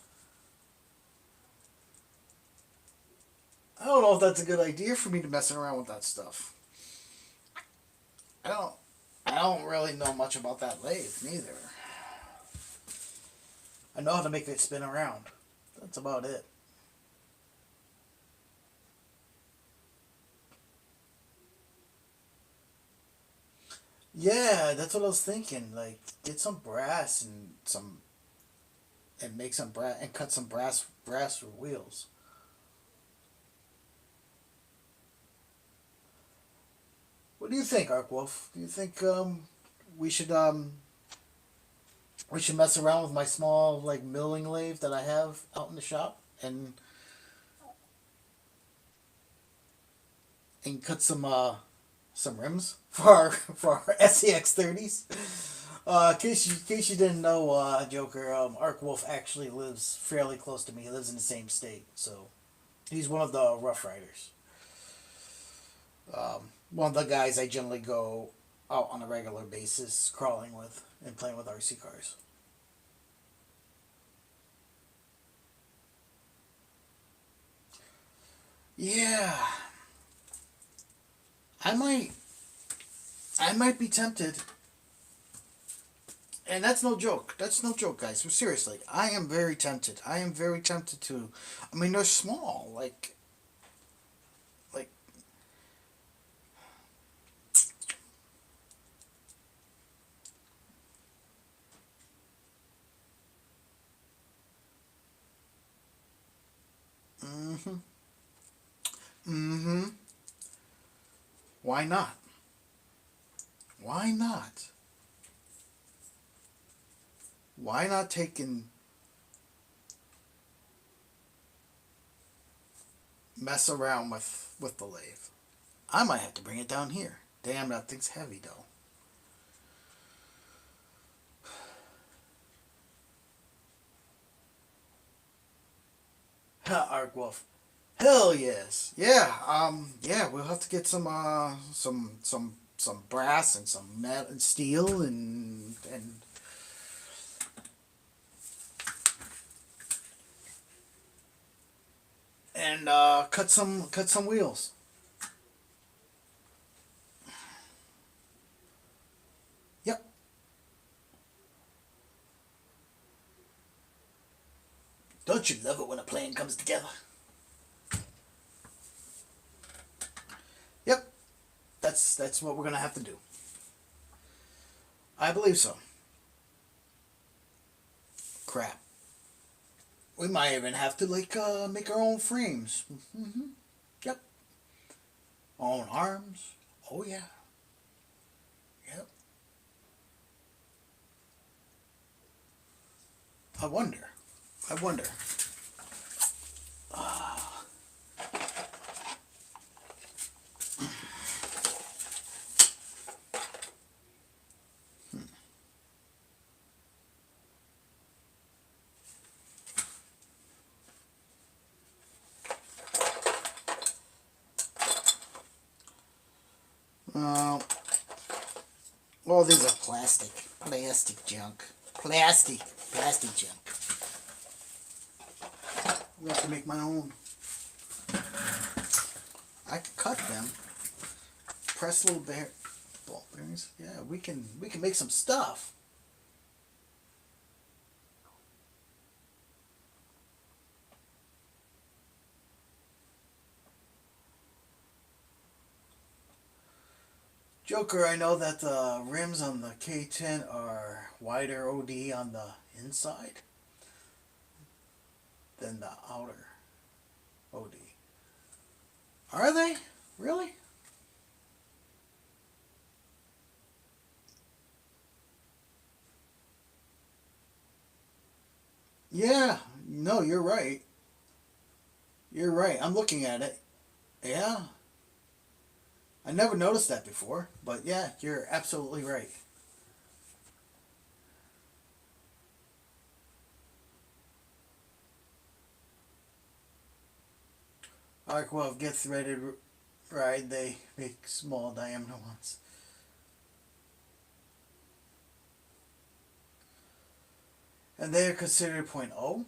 I don't know if that's a good idea for me to messing around with that stuff. I don't. I don't really know much about that lathe neither. I know how to make it spin around. That's about it. Yeah, that's what I was thinking. Like, get some brass and make some brass and cut some brass wheels. What do you think, Arkwolf? Do you think we should um we should mess around with my small like milling lathe that I have out in the shop and cut some rims for our SCX30s? In case you didn't know, Joker, Arkwolf actually lives fairly close to me. He lives in the same state, so he's one of the Rough Riders. One of the guys I generally go out on a regular basis crawling with and playing with RC cars. Yeah, I might I might be tempted, and that's no joke. That's no joke, guys. Seriously, I am very tempted. I am very tempted to. I mean, they're small, like. Mm-hmm. Mm-hmm. Why not? Why not? Why not take and mess around with the lathe? I might have to bring it down here. Damn, that thing's heavy though. Arc Wolf. Hell yes. Yeah. Yeah. We'll have to get some brass and some metal and steel and cut some wheels. Yep. Don't you love it when a plan comes together? Yep. That's what we're gonna have to do. I believe so. Crap. We might even have to make our own frames. Mm-hmm. Yep. Own arms. Oh yeah. Yep. I wonder. I wonder. Uh, well, these are plastic junk, plastic junk. I have to make my own. I could cut them, press little ball bearings. Yeah, we can make some stuff. Joker, I know that the rims on the K10 are wider OD on the inside than the outer OD. Are they? Really? Yeah. No, you're right. You're right. I'm looking at it. Yeah. I never noticed that before, but yeah, you're absolutely right. Arc Wolf gets ready to ride. They make small diameter ones. And they are considered point .0?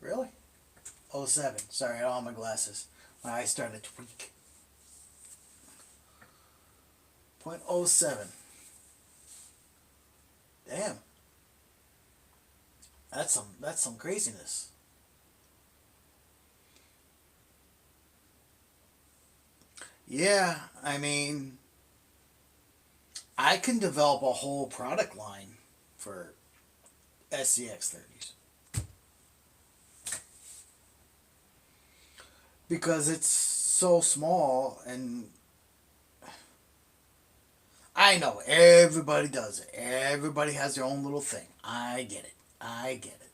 Really? .07. Sorry, I don't have my glasses. My eyes started to tweak. .07. Damn. That's some craziness. Yeah, I mean, I can develop a whole product line for SCX30s because it's so small, and I know everybody does it. Everybody has their own little thing. I get it. I get it.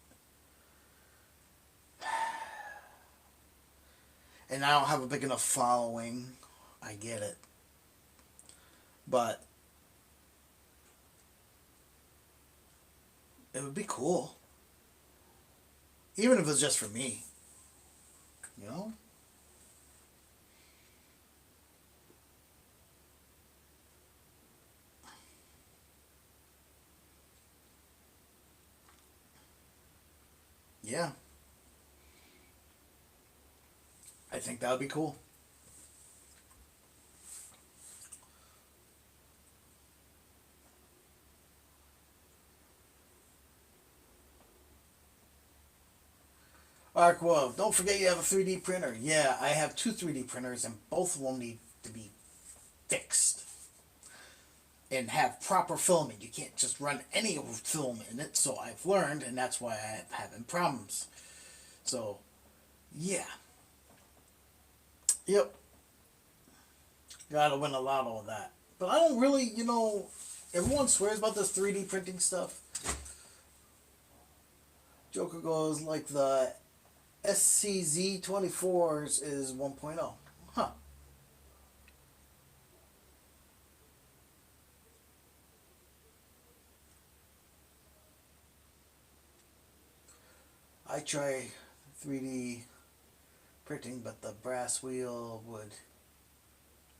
And I don't have a big enough following. I get it. But it would be cool. Even if it's just for me. You know? Yeah. I think that would be cool. Alright, well, don't forget you have a 3D printer. Yeah, I have two 3D printers, and both of them need to be fixed and have proper filming. You can't just run any old film in it, so I've learned, and that's why I'm having problems. So, yeah. Yep. Gotta win a lot of that. But I don't really, everyone swears about this 3D printing stuff. Joker goes like the SCZ24s is 1.0. Huh. I try 3D printing, but the brass wheel would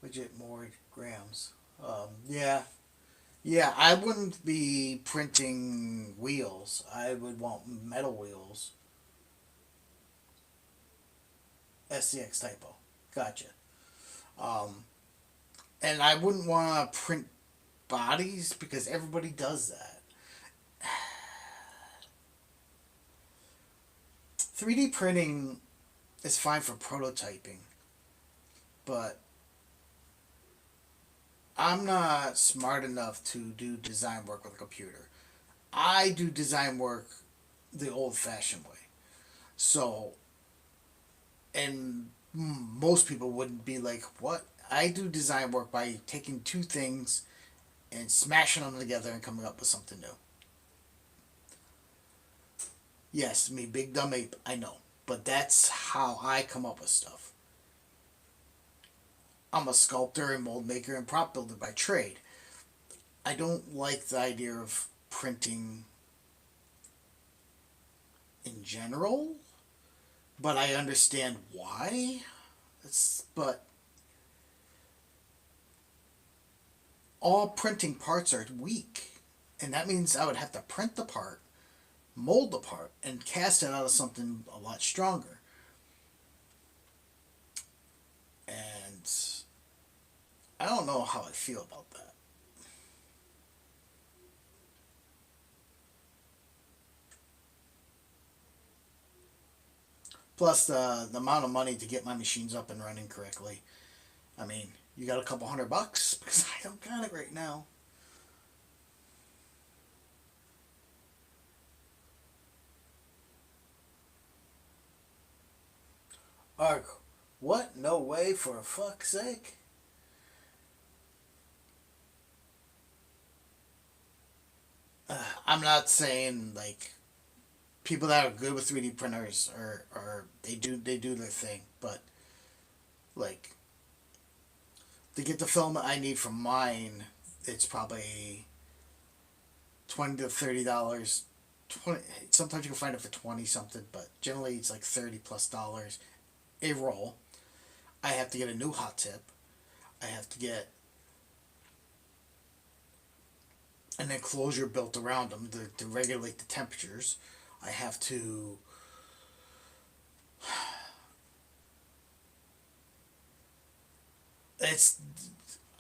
widget more grams. Yeah. Yeah, I wouldn't be printing wheels. I would want metal wheels. SCX typo. Gotcha. Um, and I wouldn't want to print bodies because everybody does that. 3D printing is fine for prototyping, but I'm not smart enough to do design work with a computer. I do design work the old fashioned way. So, and most people wouldn't be like, what? I do design work by taking two things and smashing them together and coming up with something new. Yes, me, big dumb ape, I know. But that's how I come up with stuff. I'm a sculptor and mold maker and prop builder by trade. I don't like the idea of printing in general, but I understand why. But all printing parts are weak, and that means I would have to print the part, mold the part, and cast it out of something a lot stronger. And I don't know how I feel about that. Plus the amount of money to get my machines up and running correctly. I mean, you got a couple $100 because I don't got it right now. Ark, what? No way, for fuck's sake. I'm not saying like people that are good with 3D printers are they do their thing, but like to get the filament I need from mine, it's probably $20 to $30. 20, sometimes you can find it for 20 something, but generally it's like $30 plus a roll. I have to get a new hot tip. I have to get an enclosure built around them to regulate the temperatures. I have to it's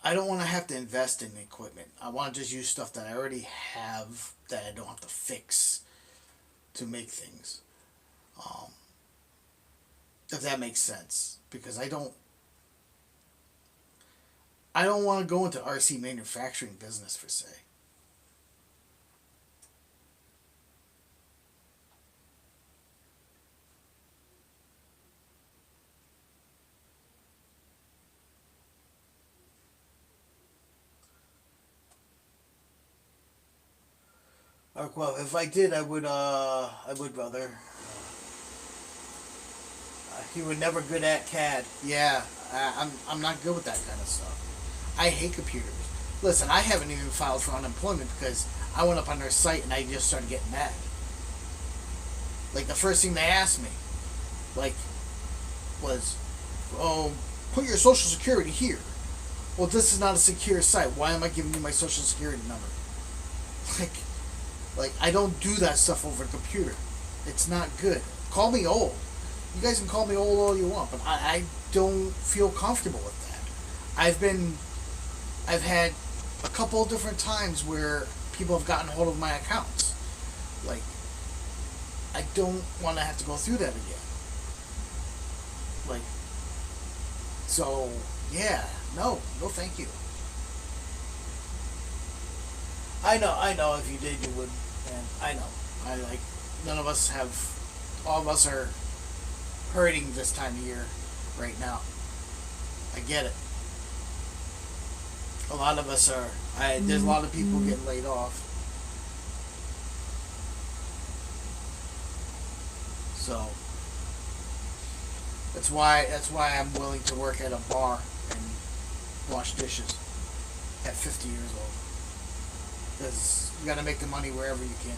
I don't want to have to invest in equipment. I want to just use stuff that I already have that I don't have to fix to make things. Um, if that makes sense, because I don't want to go into RC manufacturing business per se. Well, if I did, I would rather. He was never good at CAD. Yeah, I'm not good with that kind of stuff. I hate computers. Listen, I haven't even filed for unemployment because I went up on their site and I just started getting mad. Like the first thing they asked me, like, was, "Oh, put your social security here." Well, this is not a secure site. Why am I giving you my social security number? Like, I don't do that stuff over a computer. It's not good. Call me old. You guys can call me old all you want, but I don't feel comfortable with that. I've had a couple of different times where people have gotten hold of my accounts. Like, I don't want to have to go through that again. Like, so, yeah, no, thank you. I know. If you did, you would. And I know. I like. None of us have. All of us are hurting this time of year, right now. I get it. A lot of us are. There's a lot of people getting laid off. So that's why I'm willing to work at a bar and wash dishes at 50 years old. Because you got to make the money wherever you can.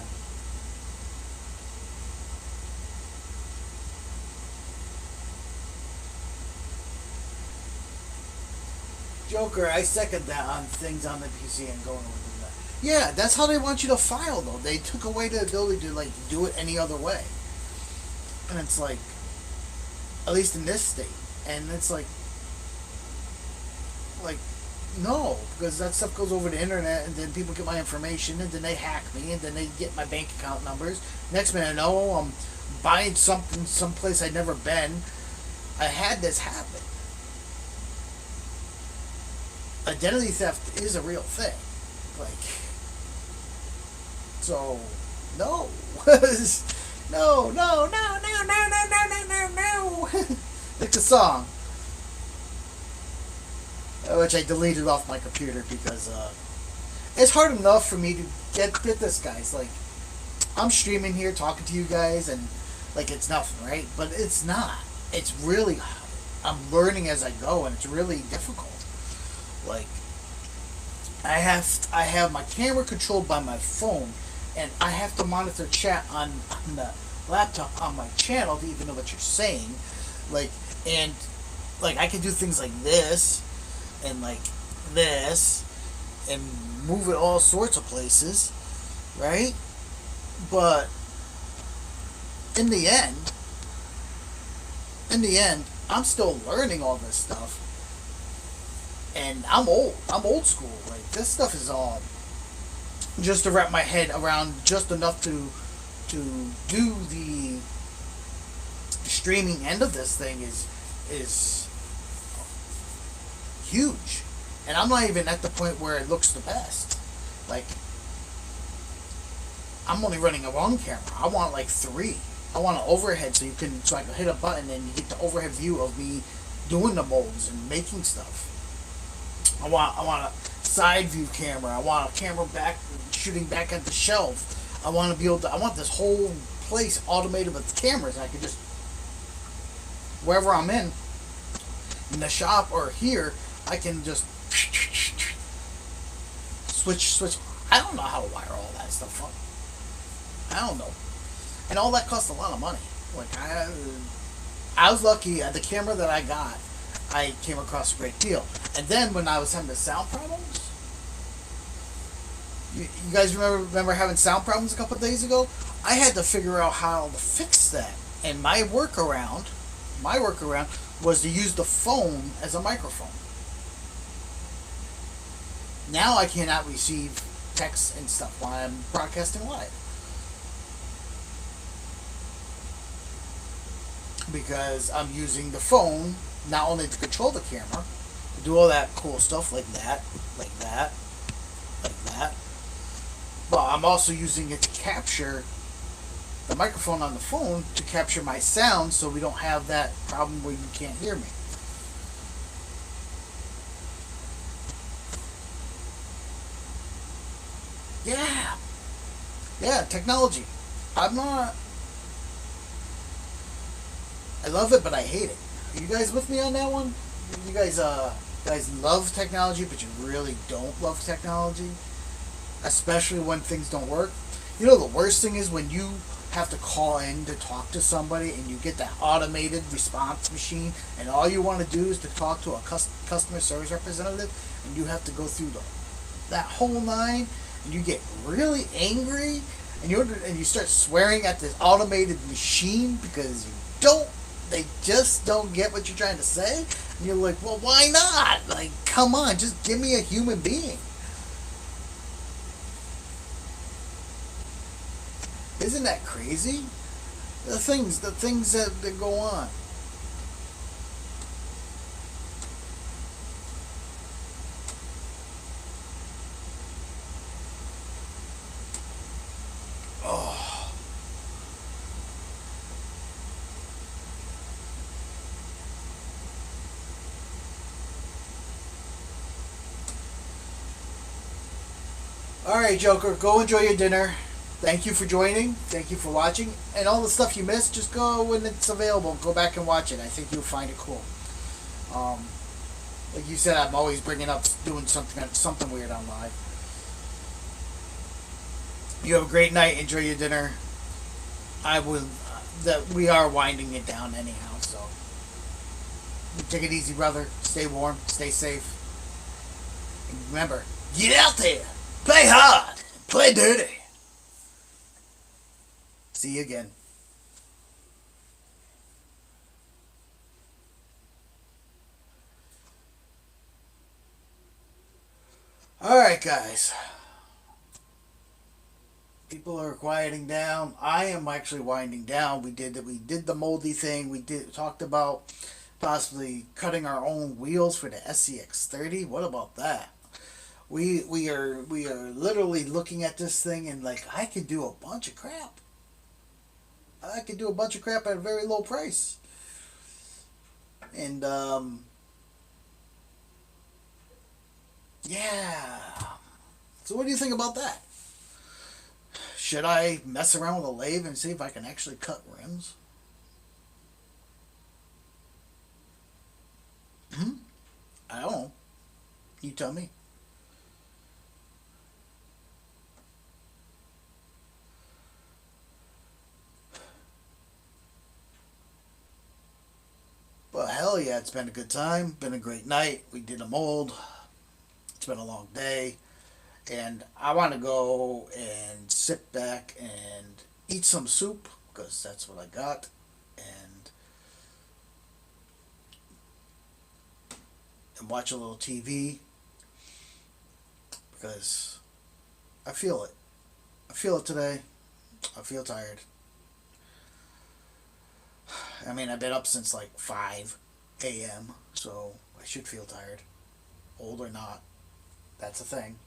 Joker, I second that on things on the PC and going over to that. Yeah, that's how they want you to file, though. They took away the ability to like do it any other way, and it's like, at least in this state, and it's like no, because that stuff goes over the internet, and then people get my information, and then they hack me, and then they get my bank account numbers. Next minute, I know I'm buying something someplace I'd never been. I had this happen. Identity theft is a real thing. Like, so, no. No. Like the song, which I deleted off my computer because it's hard enough for me to get this, guys. Like, I'm streaming here, talking to you guys, and like it's nothing, right? But it's not. It's really, I'm learning as I go, and it's really difficult. Like, I have my camera controlled by my phone, and I have to monitor chat on the laptop on my channel to even know what you're saying. Like, and like I can do things like this and like this and move it all sorts of places, right? But in the end, I'm still learning all this stuff, and I'm old. I'm old school. Like, this stuff is all just to wrap my head around just enough to do the streaming end of this thing is huge, and I'm not even at the point where it looks the best. Like, I'm only running a one camera. I want like three. I want an overhead so I can hit a button and you get the overhead view of me doing the molds and making stuff. I want a side view camera. I want a camera back shooting back at the shelf. I want to be able to. I want this whole place automated with cameras. I can just, wherever I'm in the shop or here, I can just switch. I don't know how to wire all that stuff up. I don't know, and all that costs a lot of money. Like, I was lucky at the camera that I got. I came across a great deal. And then when I was having the sound problems, you guys remember having sound problems a couple of days ago? I had to figure out how to fix that. And my workaround my workaround was to use the phone as a microphone. Now I cannot receive text and stuff while I'm broadcasting live because I'm using the phone not only to control the camera, to do all that cool stuff like that, like that, like that, but I'm also using it to capture the microphone on the phone to capture my sound so we don't have that problem where you can't hear me. Yeah. Yeah, technology. I'm not. I love it, but I hate it. Are you guys with me on that one? You guys love technology, but you really don't love technology, especially when things don't work. You know, the worst thing is when you have to call in to talk to somebody and you get that automated response machine, and all you want to do is to talk to a customer service representative, and you have to go through that whole nine, and you get really angry, and you start swearing at this automated machine because they just don't get what you're trying to say, and you're like, well, why not? Like, come on, just give me a human being. Isn't that crazy? The things that go on. Oh. All right, Joker, go enjoy your dinner. Thank you for joining. Thank you for watching. And all the stuff you missed, just go when it's available. Go back and watch it. I think you'll find it cool. Um, like you said, I'm always bringing up doing something weird on live. You have a great night. Enjoy your dinner. I will. That we are winding it down anyhow. So take it easy, brother. Stay warm. Stay safe. And remember, get out there. Play hard. Play dirty. See you again. Alright, guys. People are quieting down. I am actually winding down. We did the moldy thing. We talked about possibly cutting our own wheels for the Scx30. What about that? We are literally looking at this thing and like I could do a bunch of crap. I could do a bunch of crap at a very low price. And yeah. So what do you think about that? Should I mess around with a lathe and see if I can actually cut rims? Hmm? I don't know. You tell me. Well, hell yeah, it's been a good time. Been a great night. We did a mold. It's been a long day. And I want to go and sit back and eat some soup because that's what I got. And watch a little TV because I feel it. I feel it today. I feel tired. I mean, I've been up since like 5 a.m., so I should feel tired. Old or not, that's a thing.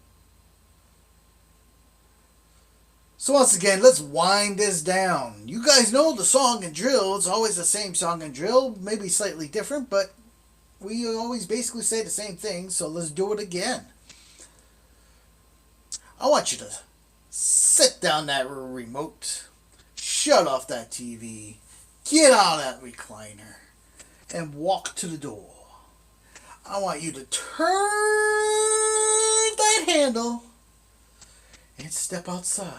So once again, let's wind this down. You guys know the song and drill. It's always the same song and drill, maybe slightly different, but we always basically say the same thing, so let's do it again. I want you to sit down that remote, shut off that TV, get out of that recliner, and walk to the door. I want you to turn that handle and step outside.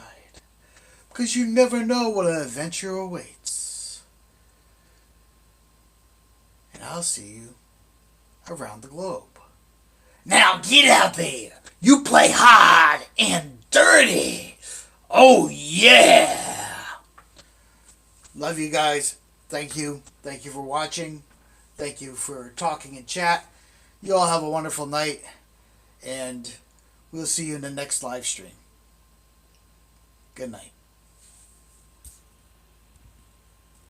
Because you never know what an adventure awaits. And I'll see you around the globe. Now get out there. You play hard and dirty. Oh yeah. Love you guys. thank you. Thank you for watching. Thank you for talking in chat. You all have a wonderful night, and we'll see you in the next live stream. Good night.